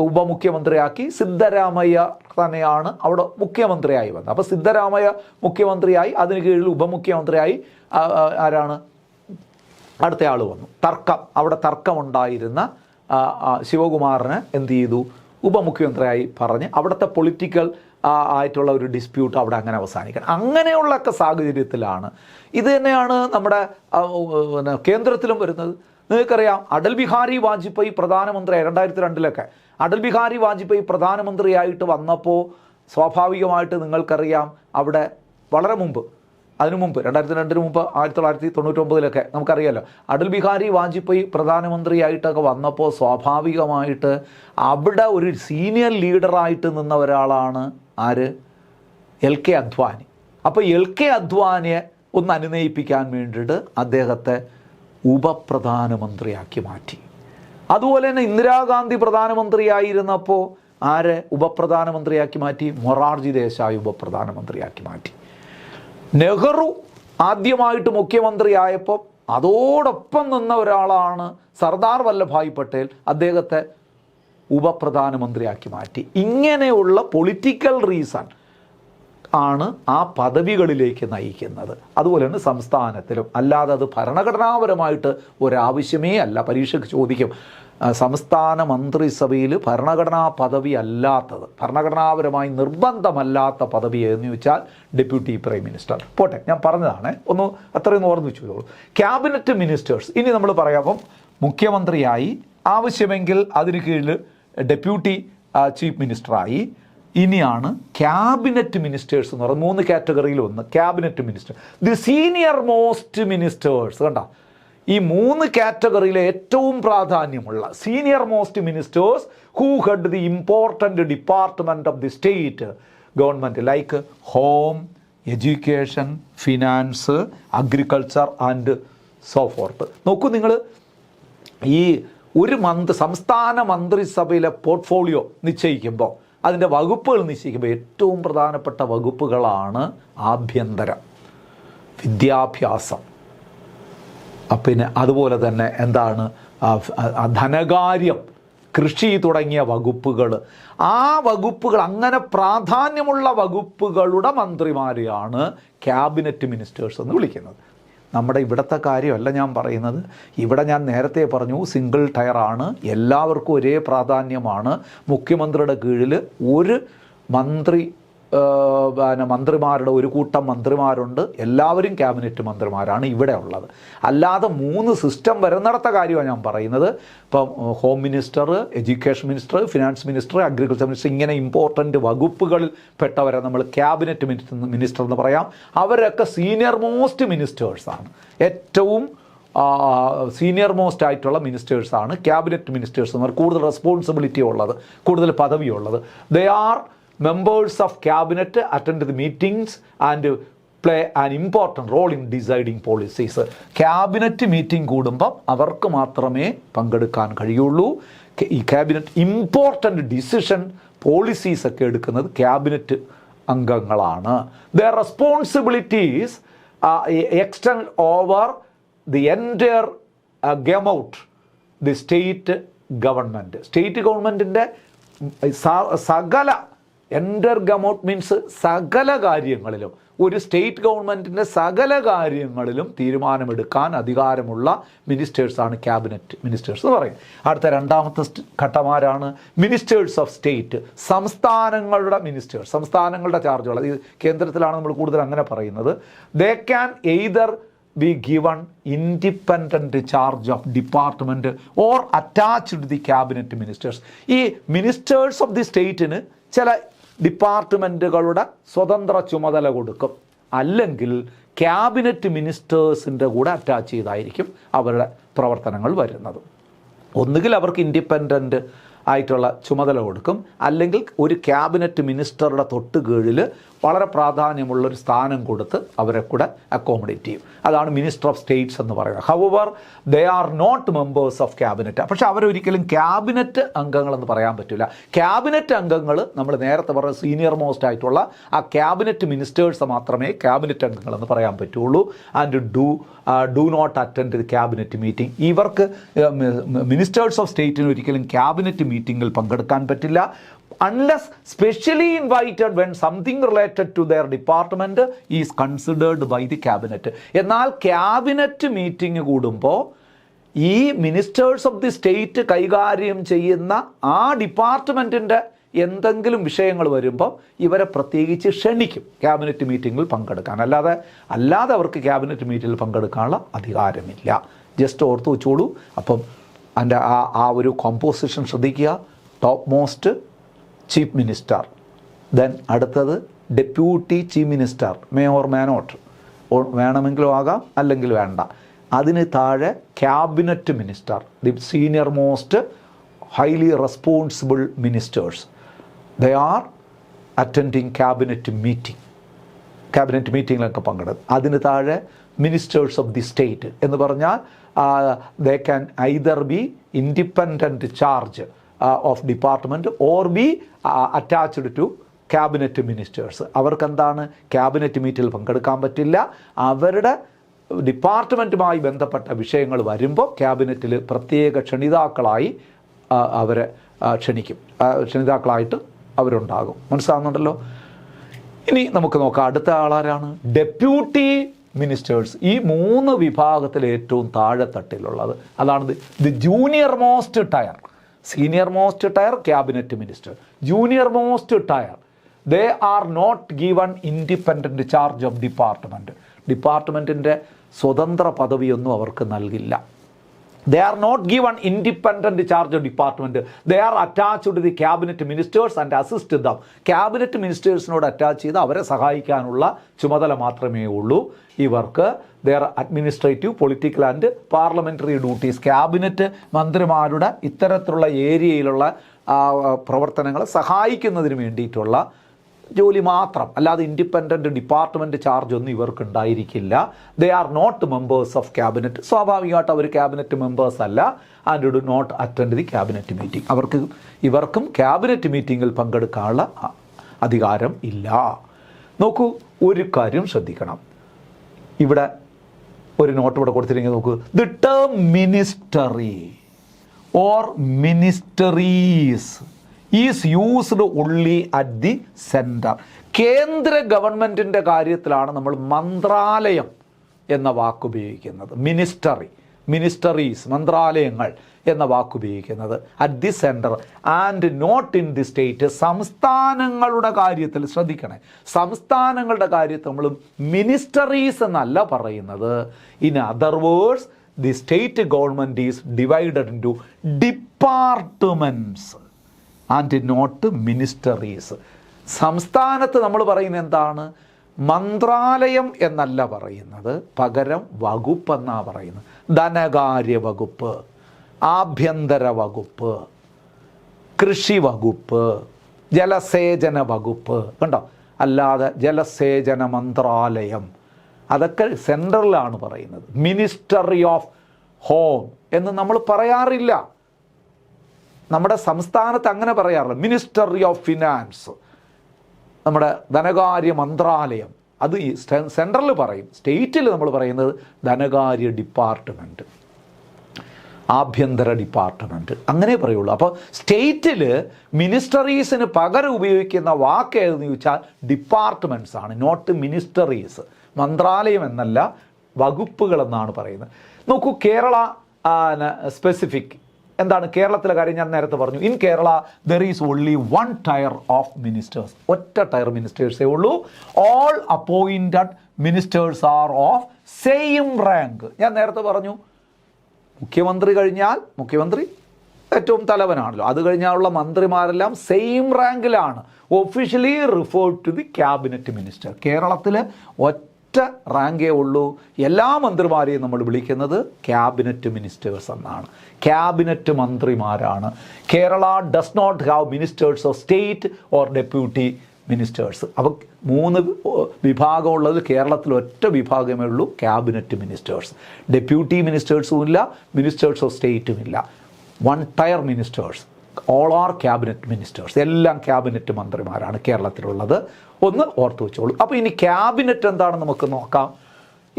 ഉപമുഖ്യമന്ത്രിയാക്കി സിദ്ധരാമയ്യ തന്നെയാണ് അവിടെ മുഖ്യമന്ത്രിയായി വന്നത്. അപ്പോൾ സിദ്ധരാമയ്യ മുഖ്യമന്ത്രിയായി, അതിന് കീഴിൽ ഉപമുഖ്യമന്ത്രിയായി ആരാണ് അടുത്തയാൾ വന്നു. അവിടെ തർക്കമുണ്ടായിരുന്ന ശിവകുമാറിനെ എന്ത് ചെയ്തു, ഉപമുഖ്യമന്ത്രിയായി പറഞ്ഞ് അവിടുത്തെ പൊളിറ്റിക്കൽ ആയിട്ടുള്ള ഒരു ഡിസ്പ്യൂട്ട് അവിടെ അങ്ങനെ അവസാനിക്കണം. അങ്ങനെയുള്ളൊക്കെ സാഹചര്യത്തിലാണ് ഇത് തന്നെയാണ് നമ്മുടെ കേന്ദ്രത്തിലും വരുന്നത്. നിങ്ങൾക്കറിയാം, അടൽ ബിഹാരി വാജ്പേയി പ്രധാനമന്ത്രിയായി 2002 അടൽ ബിഹാരി വാജ്പേയി പ്രധാനമന്ത്രിയായിട്ട് വന്നപ്പോൾ സ്വാഭാവികമായിട്ട് നിങ്ങൾക്കറിയാം അവിടെ വളരെ മുമ്പ്, അതിനു മുമ്പ് 2002 മുമ്പ് 1999 നമുക്കറിയാമല്ലോ, അടൽ ബിഹാരി വാജ്പേയി പ്രധാനമന്ത്രിയായിട്ടൊക്കെ വന്നപ്പോൾ സ്വാഭാവികമായിട്ട് അവിടെ ഒരു സീനിയർ ലീഡറായിട്ട് നിന്ന ഒരാളാണ് ആര്, LK അദ്വാനി. അപ്പോൾ LK അദ്വാനിയെ ഒന്ന് അനുനയിപ്പിക്കാൻ വേണ്ടിയിട്ട് അദ്ദേഹത്തെ ഉപപ്രധാനമന്ത്രിയാക്കി മാറ്റി. അതുപോലെ തന്നെ ഇന്ദിരാഗാന്ധി പ്രധാനമന്ത്രിയായിരുന്നപ്പോൾ ആരെ ഉപപ്രധാനമന്ത്രിയാക്കി മാറ്റി, മൊറാർജി ദേശായി ഉപപ്രധാനമന്ത്രിയാക്കി മാറ്റി. നെഹ്റു ആദ്യമായിട്ട് മുഖ്യമന്ത്രിയായപ്പോൾ അതോടൊപ്പം നിന്ന ഒരാളാണ് സർദാർ വല്ലഭായ് പട്ടേൽ, അദ്ദേഹത്തെ ഉപപ്രധാനമന്ത്രിയാക്കി മാറ്റി. ഇങ്ങനെയുള്ള പൊളിറ്റിക്കൽ റീസൺ ആണ് ആ പദവികളിലേക്ക് നയിക്കുന്നത്. അതുപോലെ തന്നെ സംസ്ഥാനത്തിലും, അല്ലാതെ അത് ഭരണഘടനാപരമായിട്ട് ഒരാവശ്യമേ അല്ല. പരീക്ഷയ്ക്ക് ചോദിക്കും, സംസ്ഥാന മന്ത്രിസഭയിൽ ഭരണഘടനാ പദവി അല്ലാത്തത്, ഭരണഘടനാപരമായി നിർബന്ധമല്ലാത്ത പദവി എന്ന് ചോദിച്ചാൽ ഡെപ്യൂട്ടി പ്രൈം മിനിസ്റ്റർ. പോട്ടെ, ഞാൻ പറഞ്ഞതാണ്, അത്രയും ഓർമ്മ വെച്ചോളൂ. ക്യാബിനറ്റ് മിനിസ്റ്റേഴ്സ് ഇനി നമ്മൾ പറയാം. മുഖ്യമന്ത്രിയായി, ആവശ്യമെങ്കിൽ അതിന് കീഴിൽ ഡെപ്യൂട്ടി ചീഫ് മിനിസ്റ്ററായി. ഇനിയാണ് ക്യാബിനറ്റ് മിനിസ്റ്റേഴ്സ് എന്ന് പറയുന്നത്. 3 കാറ്റഗറിയിൽ ഒന്ന് cabinet minister, the senior most ministers. കണ്ട, ഈ 3 കാറ്റഗറിയിലെ ഏറ്റവും പ്രാധാന്യമുള്ള senior most ministers who head the important department of the state government like home, education, finance, agriculture and so fourth. നോക്കൂ നിങ്ങൾ, ഈ ഒരു സംസ്ഥാന മന്ത്രിസഭയിലെ പോർട്ട്ഫോളിയോ നിശ്ചയിക്കുമ്പോൾ, അതിൻ്റെ വകുപ്പുകൾ നിശ്ചയിക്കുമ്പോൾ ഏറ്റവും പ്രധാനപ്പെട്ട വകുപ്പുകളാണ് ആഭ്യന്തരം, വിദ്യാഭ്യാസം, പിന്നെ അതുപോലെ തന്നെ എന്താണ് ധനകാര്യം, കൃഷി തുടങ്ങിയ വകുപ്പുകൾ. ആ വകുപ്പുകൾ, അങ്ങനെ പ്രാധാന്യമുള്ള വകുപ്പുകളുടെ മന്ത്രിമാരെയാണ് ക്യാബിനറ്റ് മിനിസ്റ്റേഴ്സ് എന്ന് വിളിക്കുന്നത്. നമ്മുടെ ഇവിടുത്തെ കാര്യമല്ല ഞാൻ പറയുന്നത്. ഇവിടെ ഞാൻ നേരത്തെ പറഞ്ഞു, സിംഗിൾ ടയറാണ്, എല്ലാവർക്കും ഒരേ പ്രാധാന്യമാണ്. മുഖ്യമന്ത്രിയുടെ കീഴിൽ ഒരു മന്ത്രിമാരുടെ ഒരു കൂട്ടം മന്ത്രിമാരുണ്ട്, എല്ലാവരും ക്യാബിനറ്റ് മന്ത്രിമാരാണ് ഇവിടെ ഉള്ളത്. അല്ലാതെ 3 സിസ്റ്റം വരുന്നിടത്ത കാര്യമാണ് ഞാൻ പറയുന്നത്. ഇപ്പം home minister, education minister, finance minister, agriculture minister, ഇങ്ങനെ ഇമ്പോർട്ടൻ്റ് വകുപ്പുകളിൽ പെട്ടവരെ നമ്മൾ ക്യാബിനറ്റ് മിനിസ്റ്റർ എന്ന് പറയാം. അവരൊക്കെ സീനിയർ മോസ്റ്റ് മിനിസ്റ്റേഴ്സാണ്, ഏറ്റവും സീനിയർ മോസ്റ്റ് ആയിട്ടുള്ള മിനിസ്റ്റേഴ്സാണ് ക്യാബിനറ്റ് മിനിസ്റ്റേഴ്സ് എന്ന് പറഞ്ഞാൽ. കൂടുതൽ റെസ്പോൺസിബിലിറ്റി ഉള്ളത്, കൂടുതൽ പദവിയുള്ളത്. They are members of cabinet, attend the meetings and play an important role in deciding policies. Cabinet meeting കൂടുമ്പം അവർക്ക് മാത്രമേ പങ്കെടുക്കാൻ കഴിയുള്ളൂ. ഈ ക്യാബിനറ്റ് ഇമ്പോർട്ടൻ്റ് ഡിസിഷൻ, പോളിസീസ് ഒക്കെ എടുക്കുന്നത് ക്യാബിനറ്റ് അംഗങ്ങളാണ്. their responsibilities extend over the entire gamut the state government. State ഗവൺമെൻറ്റിൻ്റെ സകല, എൻ്റർ ഗമൗട്ട് മീൻസ് സകല കാര്യങ്ങളിലും, ഒരു സ്റ്റേറ്റ് ഗവൺമെൻറ്റിൻ്റെ സകല കാര്യങ്ങളിലും തീരുമാനമെടുക്കാൻ അധികാരമുള്ള മിനിസ്റ്റേഴ്സാണ് ക്യാബിനറ്റ് മിനിസ്റ്റേഴ്സ് എന്ന് പറയും. അടുത്ത രണ്ടാമത്തെ ഘട്ടമാരാണ് മിനിസ്റ്റേഴ്സ് ഓഫ് സ്റ്റേറ്റ്, സംസ്ഥാനങ്ങളുടെ മിനിസ്റ്റേഴ്സ്, സംസ്ഥാനങ്ങളുടെ ചാർജുകൾ. ഇത് കേന്ദ്രത്തിലാണ് നമ്മൾ കൂടുതൽ അങ്ങനെ പറയുന്നത്. They can either be given independent charge of department or attached to the cabinet ministers. ഈ മിനിസ്റ്റേഴ്സ് ഓഫ് ദി സ്റ്റേറ്റിന് ചില ഡിപ്പാർട്ട്മെൻറ്റുകളുടെ സ്വതന്ത്ര ചുമതല കൊടുക്കും, അല്ലെങ്കിൽ ക്യാബിനറ്റ് മിനിസ്റ്റേഴ്സിൻ്റെ കൂടെ അറ്റാച്ച് ചെയ്തായിരിക്കും അവരുടെ പ്രവർത്തനങ്ങൾ വരുന്നത്. ഒന്നുകിൽ അവർക്ക് ഇൻഡിപെൻഡൻ്റ് ആയിട്ടുള്ള ചുമതല കൊടുക്കും, അല്ലെങ്കിൽ ഒരു ക്യാബിനറ്റ് മിനിസ്റ്ററുടെ തൊട്ട് കീഴിൽ വളരെ പ്രാധാന്യമുള്ളൊരു സ്ഥാനം കൊടുത്ത് അവരെ കൂടെ അക്കോമഡേറ്റ് ചെയ്യും. അതാണ് മിനിസ്റ്റർ ഓഫ് സ്റ്റേറ്റ്സ് എന്ന് പറയുന്നത്. However they are not members of cabinet. പക്ഷേ അവരൊരിക്കലും ക്യാബിനറ്റ് അംഗങ്ങളെന്ന് പറയാൻ പറ്റില്ല. ക്യാബിനറ്റ് അംഗങ്ങൾ നമ്മൾ നേരത്തെ പറഞ്ഞ സീനിയർ മോസ്റ്റ് ആയിട്ടുള്ള ആ ക്യാബിനറ്റ് മിനിസ്റ്റേഴ്സ് മാത്രമേ ക്യാബിനറ്റ് അംഗങ്ങളെന്ന് പറയാൻ പറ്റുള്ളൂ. And do not attend the cabinet meeting. ഇവർക്ക് മിനിസ്റ്റേഴ്സ് ഓഫ് സ്റ്റേറ്റിന് ഒരിക്കലും ക്യാബിനറ്റ് മീറ്റിങ്ങിൽ പങ്കെടുക്കാൻ പറ്റില്ല unless specially invited when something related to their department is considered by the cabinet. എന്നാൽ ക്യാബിനറ്റ് മീറ്റിംഗ് കൂടുമ്പോൾ ഈ മിനിസ്റ്റേഴ്സ് ഓഫ് ദി സ്റ്റേറ്റ് കൈകാര്യം ചെയ്യുന്ന ആ ഡിപ്പാർട്ട്മെൻറ്റിൻ്റെ എന്തെങ്കിലും വിഷയങ്ങൾ വരുമ്പോൾ ഇവരെ പ്രത്യേകിച്ച് ക്ഷണിക്കും ക്യാബിനറ്റ് മീറ്റിങ്ങിൽ പങ്കെടുക്കാൻ. അല്ലാതെ അവർക്ക് ക്യാബിനറ്റ് മീറ്റിങ്ങിൽ പങ്കെടുക്കാനുള്ള അധികാരമില്ല. ജസ്റ്റ് ഓർത്ത് വെച്ചോളൂ. അപ്പം അതിൻ്റെ ആ ഒരു കോമ്പോസിഷൻ ശ്രദ്ധിക്കുക. Top most chief minister, then അടുത്തത് deputy chief minister, may or may not, വേണമെങ്കിലും ആകാം അല്ലെങ്കിൽ വേണ്ട. അതിന് താഴെ cabinet minister, the senior most highly responsible ministers, they are attending cabinet മീറ്റിങ്ങിലൊക്കെ പങ്കെടുക്കും. അതിന് താഴെ മിനിസ്റ്റേഴ്സ് ഓഫ് ദി സ്റ്റേറ്റ് എന്ന് പറഞ്ഞാൽ they can either be independent charge of department or be attached to cabinet ministers. അവർക്കെന്താണ് ക്യാബിനറ്റ് മീറ്റിൽ പങ്കെടുക്കാൻ പറ്റില്ല. അവരുടെ ഡിപ്പാർട്ട്മെൻറ്റുമായി ബന്ധപ്പെട്ട വിഷയങ്ങൾ വരുമ്പോൾ ക്യാബിനറ്റിൽ പ്രത്യേക ക്ഷണിതാക്കളായി അവരെ ക്ഷണിക്കും. ക്ഷണിതാക്കളായിട്ട് അവരുണ്ടാകും. മനസ്സിലാകുന്നുണ്ടല്ലോ. ഇനി നമുക്ക് നോക്കാം അടുത്ത ആളാരാണ്? Deputy ministers. ഈ 3 വിഭാഗത്തിൽ ഏറ്റവും താഴെത്തട്ടിലുള്ളത്. അതാണ് the junior most tier. Senior most tier cabinet minister, junior most tier they are not given independent charge of ഡിപ്പാർട്ട്മെൻറ്റിൻ്റെ സ്വതന്ത്ര പദവിയൊന്നും അവർക്ക് നൽകില്ല. They are not given independent charge of department. They are attached to the cabinet ministers and assist them. Cabinet മിനിസ്റ്റേഴ്സിനോട് attach ചെയ്ത് അവരെ സഹായിക്കാനുള്ള ചുമതല മാത്രമേ ഉള്ളൂ ഇവർക്ക്. their administrative, political and parliamentary duties. Cabinet മന്ത്രിമാരുടെ ഇത്തരത്തിലുള്ള ഏരിയയിലുള്ള പ്രവർത്തനങ്ങളെ സഹായിക്കുന്നതിന് വേണ്ടിയിട്ടുള്ള ജോലി മാത്രം, അല്ലാതെ ഇൻഡിപെൻഡൻറ്റ് ഡിപ്പാർട്ട്മെൻറ്റ് ചാർജ് ഒന്നും ഇവർക്ക് ഉണ്ടായിരിക്കില്ല. They are not members of cabinet. സ്വാഭാവികമായിട്ട് അവർ ക്യാബിനറ്റ് മെമ്പേഴ്സ് അല്ല. And do not attend the cabinet meeting. ഇവർക്കും ക്യാബിനറ്റ് മീറ്റിങ്ങിൽ പങ്കെടുക്കാനുള്ള അധികാരം ഇല്ല. നോക്കൂ, ഒരു കാര്യം ശ്രദ്ധിക്കണം. ഇവിടെ ഒരു നോട്ട് ഇവിടെ കൊടുത്തിരിക്കുന്നത് നോക്കൂ. The term ministry or ministries is used only at the centre. കേന്ദ്ര ഗവൺമെൻറ്റിൻ്റെ കാര്യത്തിലാണ് നമ്മൾ മന്ത്രാലയം എന്ന വാക്കുപയോഗിക്കുന്നത്. മിനിസ്റ്ററീസ്, മന്ത്രാലയങ്ങൾ എന്ന വാക്കുപയോഗിക്കുന്നത് at the centre and not in the state. സംസ്ഥാനങ്ങളുടെ കാര്യത്തിൽ ശ്രദ്ധിക്കണേ, സംസ്ഥാനങ്ങളുടെ കാര്യത്തിൽ നമ്മൾ മിനിസ്റ്ററീസ് എന്നല്ല പറയുന്നത്. In other words the state government is divided into departments and not ministries. സംസ്ഥാനത്ത് നമ്മൾ പറയുന്നത് എന്താണ്? മന്ത്രാലയം എന്നല്ല പറയുന്നത്, പകരം വകുപ്പ് എന്നാണ് പറയുന്നത്. ധനകാര്യ വകുപ്പ്, ആഭ്യന്തര വകുപ്പ്, കൃഷി വകുപ്പ്, ജലസേചന വകുപ്പ്, കണ്ടോ? അല്ലാതെ ജലസേചന മന്ത്രാലയം അതൊക്കെ സെൻട്രലാണ് പറയുന്നത്. മിനിസ്റ്ററി ഓഫ് ഹോം എന്ന് നമ്മൾ പറയാറില്ല. നമ്മുടെ സംസ്ഥാനത്ത് അങ്ങനെ പറയാറില്ല. മിനിസ്റ്ററി ഓഫ് ഫിനാൻസ്, നമ്മുടെ ധനകാര്യ മന്ത്രാലയം, അത് ഈ സെൻട്രൽ പറയും. സ്റ്റേറ്റിൽ നമ്മൾ പറയുന്നത് ധനകാര്യ ഡിപ്പാർട്ട്മെൻറ്റ്, ആഭ്യന്തര ഡിപ്പാർട്ട്മെൻറ്റ്, അങ്ങനെ പറയുള്ളൂ. അപ്പോൾ സ്റ്റേറ്റിൽ മിനിസ്റ്ററീസിന് പകരം ഉപയോഗിക്കുന്ന വാക്ക് ഏതെന്ന് ചോദിച്ചാൽ ഡിപ്പാർട്ട്മെൻറ്റ്സ് ആണ്, നോട്ട് മിനിസ്റ്ററീസ്. മന്ത്രാലയം എന്നല്ല, വകുപ്പുകളെന്നാണ് പറയുന്നത്. നോക്കൂ, കേരള സ്പെസിഫിക് എന്താണ് കേരളത്തിലെ കാര്യം ഞാൻ നേരത്തെ പറഞ്ഞു. In Kerala there is only 1 tier of ministers. ഒറ്റ ടയർ മിനിസ്റ്റേഴ്സേ ഉള്ളൂ. All appointed ministers are of same rank. ഞാൻ നേരത്തെ പറഞ്ഞു, മുഖ്യമന്ത്രി കഴിഞ്ഞാൽ മുഖ്യമന്ത്രി ഏറ്റവും തലവനാണല്ലോ, അത് കഴിഞ്ഞാലുള്ള മന്ത്രിമാരെല്ലാം സെയിം റാങ്കിലാണ്. Officially referred to the cabinet minister. കേരളത്തിൽ ഒറ്റ റാങ്കേ ഉള്ളൂ. എല്ലാ മന്ത്രിമാരെയും നമ്മൾ വിളിക്കുന്നത് ക്യാബിനറ്റ് മിനിസ്റ്റേഴ്സ് എന്നാണ്, ക്യാബിനറ്റ് മന്ത്രിമാരാണ്. Kerala does not have ministers of state or deputy ministers. അപ്പോൾ 3 വിഭാഗമുള്ളത് കേരളത്തിൽ ഒറ്റ വിഭാഗമേ ഉള്ളൂ, ക്യാബിനറ്റ് മിനിസ്റ്റേഴ്സ്. ഡെപ്യൂട്ടി മിനിസ്റ്റേഴ്സും ഇല്ല, മിനിസ്റ്റേഴ്സ് ഓഫ് സ്റ്റേറ്റും ഇല്ല. 1 tier ministers, all are cabinet ministers. എല്ലാം ക്യാബിനറ്റ് മന്ത്രിമാരാണ് കേരളത്തിലുള്ളത്. ഒന്ന് ഓർത്ത് വെച്ചോളൂ. അപ്പോൾ ഇനി ക്യാബിനറ്റ് എന്താണെന്ന് നമുക്ക് നോക്കാം.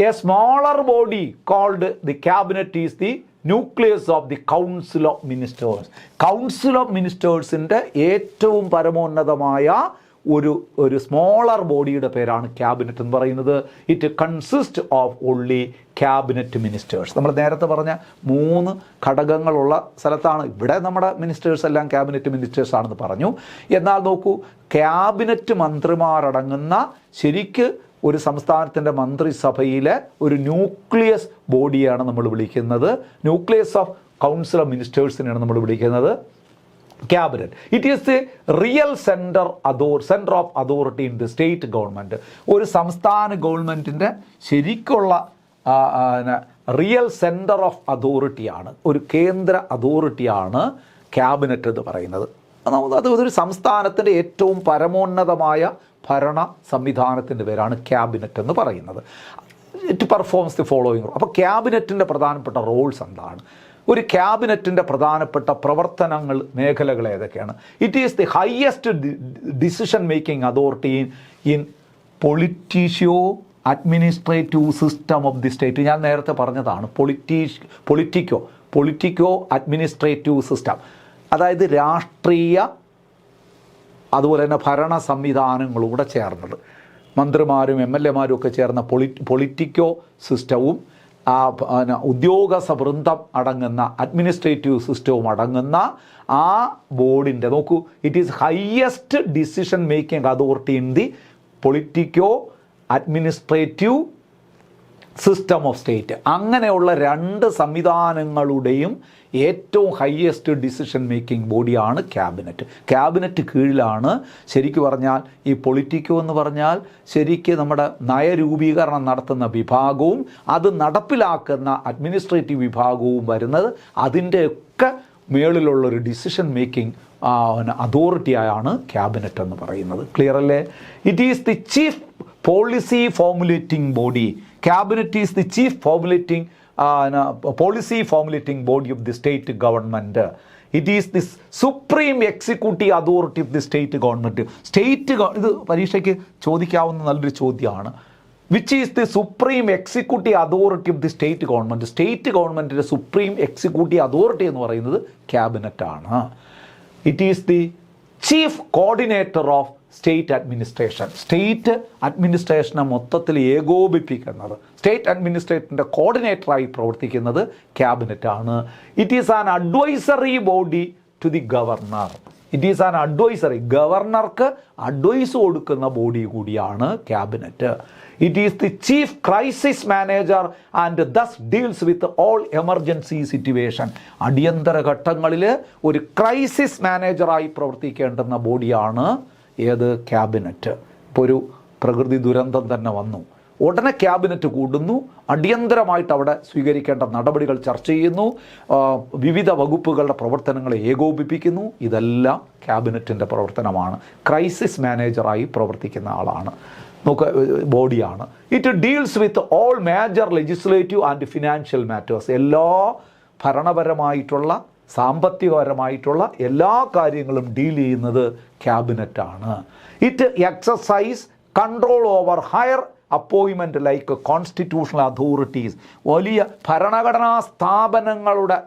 A smaller body called the cabinet is the nucleus of the council of ministers. Council of മിനിസ്റ്റേഴ്സിൻ്റെ ഏറ്റവും പരമോന്നതമായ ഒരു സ്മോളർ ബോഡിയുടെ പേരാണ് ക്യാബിനറ്റ് എന്ന് പറയുന്നത്. It consist of only cabinet ministers. നമ്മൾ നേരത്തെ പറഞ്ഞ 3 ഘടകങ്ങളുള്ള സ്ഥലത്താണ്. ഇവിടെ നമ്മുടെ മിനിസ്റ്റേഴ്സ് എല്ലാം ക്യാബിനറ്റ് മിനിസ്റ്റേഴ്സ് ആണെന്ന് പറഞ്ഞു. എന്നാൽ നോക്കൂ, ക്യാബിനറ്റ് മന്ത്രിമാരടങ്ങുന്ന ശരിക്ക് ഒരു സംസ്ഥാനത്തിൻ്റെ മന്ത്രിസഭയിലെ ഒരു ന്യൂക്ലിയസ് ബോഡിയാണ് നമ്മൾ വിളിക്കുന്നത്. ന്യൂക്ലിയസ് ഓഫ് കൗൺസിൽ ഓഫ് മിനിസ്റ്റേഴ്സിനെയാണ് നമ്മൾ വിളിക്കുന്നത് cabinet. It is the real centre of authority in the state government. ഒരു സംസ്ഥാന ഗവൺമെൻറ്റിൻ്റെ ശരിക്കുള്ള റിയൽ സെൻറ്റർ ഓഫ് അതോറിറ്റിയാണ്, ഒരു കേന്ദ്ര അതോറിറ്റിയാണ് ക്യാബിനറ്റ് എന്ന് പറയുന്നത്. അത് ഒരു സംസ്ഥാനത്തിൻ്റെ ഏറ്റവും പരമോന്നതമായ ഭരണ സംവിധാനത്തിൻ്റെ പേരാണ് ക്യാബിനറ്റ് എന്ന് പറയുന്നത്. It performs the following. അപ്പോൾ ക്യാബിനറ്റിൻ്റെ പ്രധാനപ്പെട്ട റോൾസ് എന്താണ്? ഒരു ക്യാബിനറ്റിൻ്റെ പ്രധാനപ്പെട്ട പ്രവർത്തനങ്ങൾ മേഖലകൾ ഏതൊക്കെയാണ്? It is the highest decision making authority in politico administrative system of the state. ഞാൻ നേരത്തെ പറഞ്ഞതാണ് പൊളിറ്റിക്കോ അഡ്മിനിസ്ട്രേറ്റീവ് സിസ്റ്റം, അതായത് രാഷ്ട്രീയ അതുപോലെ തന്നെ ഭരണ സംവിധാനങ്ങളൂടെ ചേർന്നത്. മന്ത്രിമാരും MLA മാരും ഒക്കെ ചേർന്ന പൊളിറ്റിക്കോ സിസ്റ്റവും ഉദ്യോഗസ്ഥ വൃന്ദം അടങ്ങുന്ന അഡ്മിനിസ്ട്രേറ്റീവ് സിസ്റ്റവും അടങ്ങുന്ന ആ ബോർഡിൻ്റെ നോക്കൂ, it is highest decision making authority in the politico administrative system of state. അങ്ങനെയുള്ള 2 സംവിധാനങ്ങളുടെയും ഏറ്റവും ഹയസ്റ്റ് ഡിസിഷൻ മേക്കിംഗ് ബോഡിയാണ് ക്യാബിനറ്റ്. ക്യാബിനറ്റ് കീഴിലാണ് ശരിക്കും പറഞ്ഞാൽ ഈ പൊളിറ്റിക്കോ എന്ന് പറഞ്ഞാൽ ശരിക്ക് നമ്മുടെ നയരൂപീകരണം നടത്തുന്ന വിഭാഗവും അത് നടപ്പിലാക്കുന്ന അഡ്മിനിസ്ട്രേറ്റീവ് വിഭാഗവും വരുന്നത്. അതിൻ്റെയൊക്കെ മേളിലുള്ളൊരു ഡിസിഷൻ മേക്കിംഗ് അതോറിറ്റിയായാണ് ക്യാബിനറ്റ് എന്ന് പറയുന്നത്. ക്ലിയർ അല്ലേ? It is the chief policy formulating body. Cabinet is the chief policy formulating body of the state government. It is this supreme executive authority of the state government. ഇത് പരീക്ഷയ്ക്ക് ചോദിക്കാവുന്ന നല്ലൊരു ചോദ്യമാണ്. Which is the supreme executive authority of the state government. State ഗവൺമെൻറ്റിൻ്റെ supreme executive authority എന്ന് പറയുന്നത് ക്യാബിനറ്റാണ്. It is the chief coordinator of state administration. State അഡ്മിനിസ്ട്രേഷനെ മൊത്തത്തിൽ ഏകോപിപ്പിക്കുന്നത്, സ്റ്റേറ്റ് അഡ്മിനിസ്ട്രേഷൻ്റെ കോർഡിനേറ്ററായി പ്രവർത്തിക്കുന്നത് ക്യാബിനറ്റാണ്. It is an advisory body to the governor. It is an advisory, ഗവർണർക്ക് അഡ്വൈസ് കൊടുക്കുന്ന ബോഡി കൂടിയാണ് ക്യാബിനറ്റ്. It is the chief crisis manager and thus deals with all emergency situation. അടിയന്തര ഘട്ടങ്ങളിൽ ഒരു ക്രൈസിസ് മാനേജറായി പ്രവർത്തിക്കേണ്ടുന്ന ബോഡിയാണ് ഏത്? ക്യാബിനറ്റ്. ഇപ്പോൾ ഒരു പ്രകൃതി ദുരന്തം തന്നെ വന്നു, ഉടനെ ക്യാബിനറ്റ് കൂടുന്നു, അടിയന്തരമായിട്ട് അവിടെ സ്വീകരിക്കേണ്ട നടപടികൾ ചർച്ച ചെയ്യുന്നു, വിവിധ വകുപ്പുകളുടെ പ്രവർത്തനങ്ങളെ ഏകോപിപ്പിക്കുന്നു. ഇതെല്ലാം ക്യാബിനറ്റിൻ്റെ പ്രവർത്തനമാണ്. ക്രൈസിസ് മാനേജറായി പ്രവർത്തിക്കുന്ന ആളാണ്, ബോഡിയാണ്. It deals with all major legislative and financial matters. എല്ലാ ഭരണപരമായിട്ടുള്ള സാമ്പത്തികപരമായിട്ടുള്ള എല്ലാ കാര്യങ്ങളും ഡീൽ ചെയ്യുന്നത് ക്യാബിനറ്റാണ്. It exercise control over higher appointment like constitutional authorities. വലിയ ഭരണഘടനാ സ്ഥാപനങ്ങളുടെ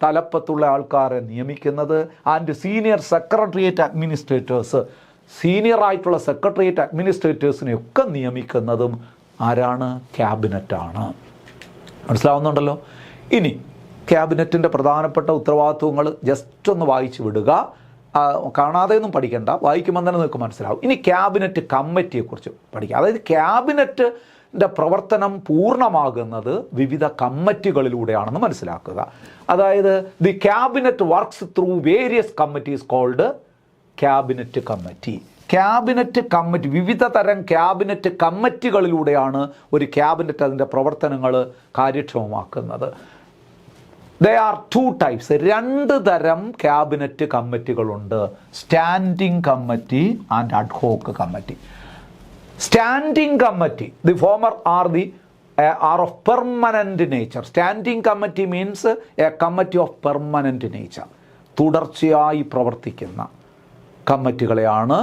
തലപ്പത്തുള്ള ആൾക്കാരെ നിയമിക്കുന്നത്. ആൻഡ് സീനിയർ സെക്രട്ടേറിയറ്റ് അഡ്മിനിസ്ട്രേറ്റേഴ്സ്, സീനിയറായിട്ടുള്ള സെക്രട്ടേറിയറ്റ് അഡ്മിനിസ്ട്രേറ്റേഴ്സിനെയൊക്കെ നിയമിക്കുന്നതും ആരാണ്? ക്യാബിനറ്റാണ്. മനസ്സിലാവുന്നുണ്ടല്ലോ? ഇനി ക്യാബിനറ്റിൻ്റെ പ്രധാനപ്പെട്ട ഉത്തരവാദിത്വങ്ങൾ ജസ്റ്റ് ഒന്ന് വായിച്ചു വിടുക, കാണാതെയൊന്നും പഠിക്കേണ്ട, വായിക്കുമ്പോൾ തന്നെ നിങ്ങൾക്ക് മനസ്സിലാവും. ഇനി ക്യാബിനറ്റ് കമ്മിറ്റിയെക്കുറിച്ച് പഠിക്കുക. അതായത് ക്യാബിനറ്റിൻ്റെ പ്രവർത്തനം പൂർണ്ണമാകുന്നത് വിവിധ കമ്മിറ്റികളിലൂടെയാണെന്ന് മനസ്സിലാക്കുക. അതായത് the cabinet works through various committees called cabinet committee. Cabinet committee, വിവിധ തരം ക്യാബിനറ്റ് കമ്മിറ്റികളിലൂടെയാണ് ഒരു ക്യാബിനറ്റ് അതിൻ്റെ പ്രവർത്തനങ്ങൾ കാര്യക്ഷമമാക്കുന്നത്. There are two types. രണ്ട് തരം ക്യാബിനറ്റ് കമ്മിറ്റികളുണ്ട്. Standing committee and ad hoc committee. Standing committee, the former are of permanent nature. Standing committee means a committee of permanent nature. തുടർച്ചയായി പ്രവർത്തിക്കുന്ന കമ്മിറ്റികളെയാണ്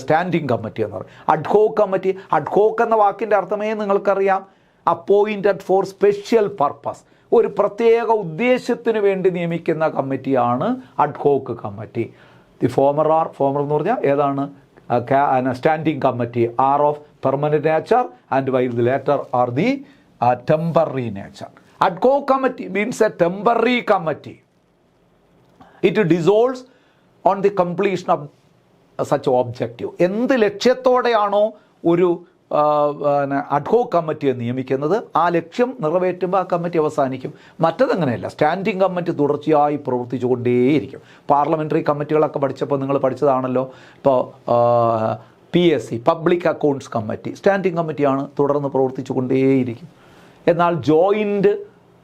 സ്റ്റാൻഡിംഗ് കമ്മിറ്റി എന്ന് പറയും. അഡ്ഹോക്ക് കമ്മിറ്റി, അഡ്ഹോക്ക് എന്ന വാക്കിൻ്റെ അർത്ഥമേ നിങ്ങൾക്കറിയാം, അപ്പോയിൻറ്റഡ് ഫോർ സ്പെഷ്യൽ പർപ്പസ്, ഒരു പ്രത്യേക ഉദ്ദേശത്തിന് വേണ്ടി നിയമിക്കുന്ന കമ്മിറ്റിയാണ് അഡ്ഹോക്ക് കമ്മിറ്റി. ദി ഫോമർ എന്ന് പറഞ്ഞാൽ ഏതാണ്? Standing committee are of permanent nature and while the latter are the temporary nature. Ad hoc committee means a temporary committee. It dissolves on the completion of such objective. എന്ത് ലക്ഷ്യത്തോടെയാണോ ഒരു ad hoc കമ്മിറ്റിയെ നിയമിക്കുന്നത്, ആ ലക്ഷ്യം നിറവേറ്റുമ്പോൾ ആ കമ്മിറ്റി അവസാനിക്കും. മറ്റതങ്ങനെയല്ല, സ്റ്റാൻഡിംഗ് കമ്മിറ്റി തുടർച്ചയായി പ്രവർത്തിച്ചു കൊണ്ടേയിരിക്കും. പാർലമെൻ്ററി കമ്മിറ്റികളൊക്കെ പഠിച്ചപ്പോൾ നിങ്ങൾ പഠിച്ചതാണല്ലോ. ഇപ്പോൾ PSC public accounts committee standing കമ്മിറ്റിയാണ്, തുടർന്ന് പ്രവർത്തിച്ചു കൊണ്ടേയിരിക്കും. എന്നാൽ ജോയിൻറ്റ്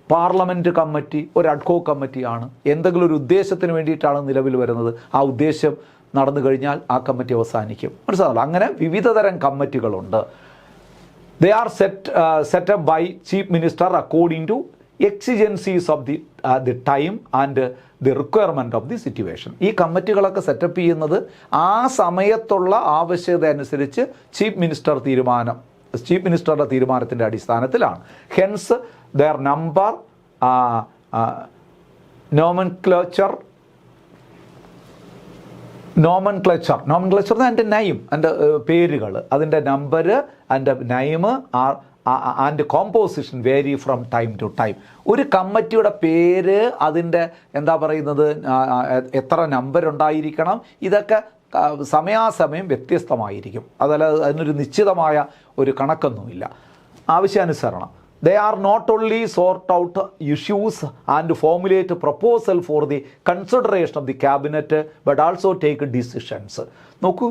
പാർലമെൻറ്റ് കമ്മിറ്റി ഒരു അഡ്ഹോക്ക് കമ്മിറ്റിയാണ്. എന്തെങ്കിലും ഒരു ഉദ്ദേശത്തിന് വേണ്ടിയിട്ടാണ് നിലവിൽ വരുന്നത്, ആ ഉദ്ദേശം നടന്നു കഴിഞ്ഞാൽ ആ കമ്മിറ്റി അവസാനിക്കും. മനസ്സിലാണല്ലോ? അങ്ങനെ വിവിധ തരം കമ്മിറ്റികളുണ്ട്. They are set up by chief minister according to exigencies of the time and the requirement of the situation. ഈ കമ്മിറ്റികളൊക്കെ സെറ്റപ്പ് ചെയ്യുന്നത് ആ സമയത്തുള്ള ആവശ്യകത അനുസരിച്ച് ചീഫ് മിനിസ്റ്ററുടെ തീരുമാനത്തിൻ്റെ അടിസ്ഥാനത്തിലാണ്. ഹെൻസ് ദർ നമ്പർ, നോമൻക്ലേച്ചർ അതിൻ്റെ നയം, അതിൻ്റെ പേരുകൾ, അതിൻ്റെ നമ്പർ ആൻഡ് നയം and composition vary from time to time. ഒരു കമ്മിറ്റിയുടെ പേര്, അതിൻ്റെ എന്താ പറയുന്നത്, എത്ര നമ്പർ ഉണ്ടായിരിക്കണം, ഇതൊക്കെ സമയാസമയം വ്യത്യസ്തമായിരിക്കും. അതല്ല, അതിനൊരു നിശ്ചിതമായ ഒരു കണക്കൊന്നുമില്ല. ആവശ്യാനുസരണം they are not only sort out issues and formulate a proposal for the consideration of the cabinet but also take decisions. നോക്കൂ,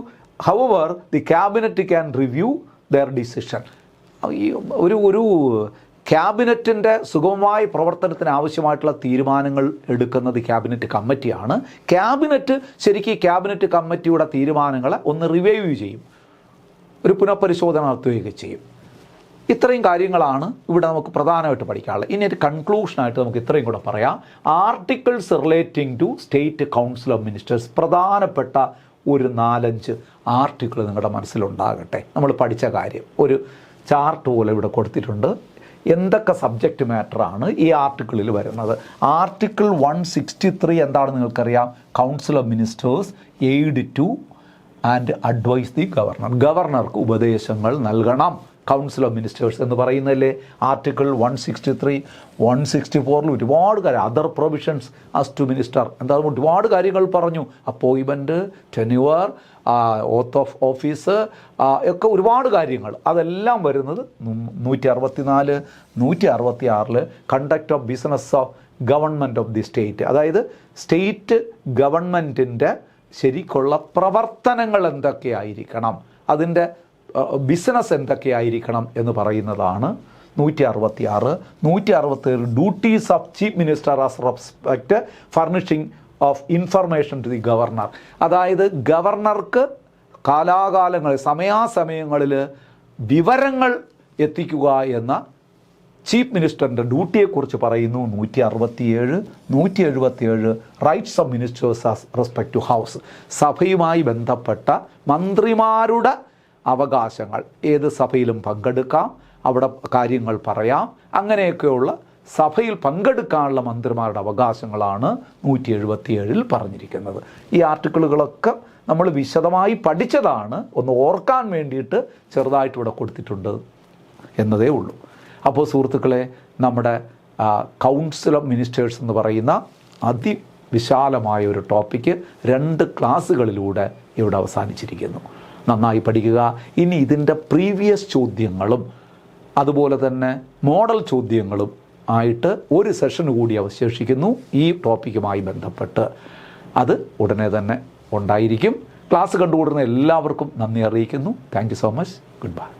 however the cabinet can review their decision. ഒരു ക്യാബിനറ്റിൻ്റെ സുഗമമായ പ്രവർത്തനത്തിന് ആവശ്യമായിട്ടുള്ള തീരുമാനങ്ങൾ എടുക്കുന്നത് ക്യാബിനറ്റ് കമ്മിറ്റിയാണ്. ക്യാബിനറ്റ് കമ്മിറ്റിയുടെ തീരുമാനങ്ങളെ ഒന്ന് റിവൈവ് ചെയ്യും, ഒരു പുനഃപരിശോധന നടത്തുകയൊക്കെ ചെയ്യും. ഇത്രയും കാര്യങ്ങളാണ് ഇവിടെ നമുക്ക് പ്രധാനമായിട്ട് പഠിക്കാനുള്ളത്. ഇനി ഒരു കൺക്ലൂഷനായിട്ട് നമുക്ക് ഇത്രയും കൂടെ പറയാം. Articles relating to state council of ministers, പ്രധാനപ്പെട്ട ഒരു 4-5 ആർട്ടിക്കിൾ നിങ്ങളുടെ മനസ്സിലുണ്ടാകട്ടെ. നമ്മൾ പഠിച്ച കാര്യം ഒരു ചാർട്ട് പോലെ ഇവിടെ കൊടുത്തിട്ടുണ്ട്. എന്തൊക്കെ സബ്ജക്റ്റ് മാറ്ററാണ് ഈ ആർട്ടിക്കിളിൽ വരുന്നത്. ആർട്ടിക്കിൾ 163 എന്താണ് നിങ്ങൾക്കറിയാം? Council of ministers aid to and advise the governor. ഗവർണർക്ക് ഉപദേശങ്ങൾ നൽകണം കൗൺസിൽ ഓഫ് മിനിസ്റ്റേഴ്സ് എന്ന് പറയുന്നതല്ലേ ആർട്ടിക്കിൾ 163. 164 ഒരുപാട് കാര്യം, other provisions as to minister, എന്താ ഒരുപാട് കാര്യങ്ങൾ പറഞ്ഞു. Appointment, tenure, oath of office ഒക്കെ ഒരുപാട് കാര്യങ്ങൾ. അതെല്ലാം വരുന്നത് 164, 166 conduct of business of government of the state. അതായത് സ്റ്റേറ്റ് ഗവൺമെൻറ്റിൻ്റെ ശരിക്കുള്ള പ്രവർത്തനങ്ങൾ എന്തൊക്കെയായിരിക്കണം, അതിൻ്റെ ബിസിനസ് എന്തൊക്കെയായിരിക്കണം എന്ന് പറയുന്നതാണ് 166. 167 duties of chief minister as respect furnishing of information to the governor. അതായത് ഗവർണർക്ക് കാലാകാലങ്ങളിൽ സമയാസമയങ്ങളിൽ വിവരങ്ങൾ എത്തിക്കുക എന്ന ചീഫ് മിനിസ്റ്ററിൻ്റെ ഡ്യൂട്ടിയെക്കുറിച്ച് പറയുന്നു 167. 177 rights of ministers as respect to house, സഭയുമായി ബന്ധപ്പെട്ട മന്ത്രിമാരുടെ അവകാശങ്ങൾ. ഏത് സഭയിലും പങ്കെടുക്കാം, അവിടെ കാര്യങ്ങൾ പറയാം, അങ്ങനെയൊക്കെയുള്ള സഭയിൽ പങ്കെടുക്കാനുള്ള മന്ത്രിമാരുടെ അവകാശങ്ങളാണ് 177 പറഞ്ഞിരിക്കുന്നത്. ഈ ആർട്ടിക്കിളുകളൊക്കെ നമ്മൾ വിശദമായി പഠിച്ചതാണ്, ഒന്ന് ഓർക്കാൻ വേണ്ടിയിട്ട് ചെറുതായിട്ട് ഇവിടെ കൊടുത്തിട്ടുണ്ട് എന്നതേ ഉള്ളൂ. അപ്പോൾ സുഹൃത്തുക്കളെ, നമ്മുടെ കൗൺസിൽ ഓഫ് മിനിസ്റ്റേഴ്സ് എന്ന് പറയുന്ന അതിവിശാലമായ ഒരു ടോപ്പിക്ക് 2 ക്ലാസ്സുകളിലൂടെ ഇവിടെ അവസാനിച്ചിരിക്കുന്നു. നന്നായി പഠിക്കുക. ഇനി ഇതിൻ്റെ പ്രീവിയസ് ചോദ്യങ്ങളും അതുപോലെ തന്നെ മോഡൽ ചോദ്യങ്ങളും ആയിട്ട് ഒരു സെഷൻ കൂടി അവശേഷിക്കുന്നു ഈ ടോപ്പിക്കുമായി ബന്ധപ്പെട്ട്. അത് ഉടനെ തന്നെ ഉണ്ടായിരിക്കും. ക്ലാസ് കണ്ടുകൂടുന്ന എല്ലാവർക്കും നന്ദി അറിയിക്കുന്നു. Thank you so much. Good bye.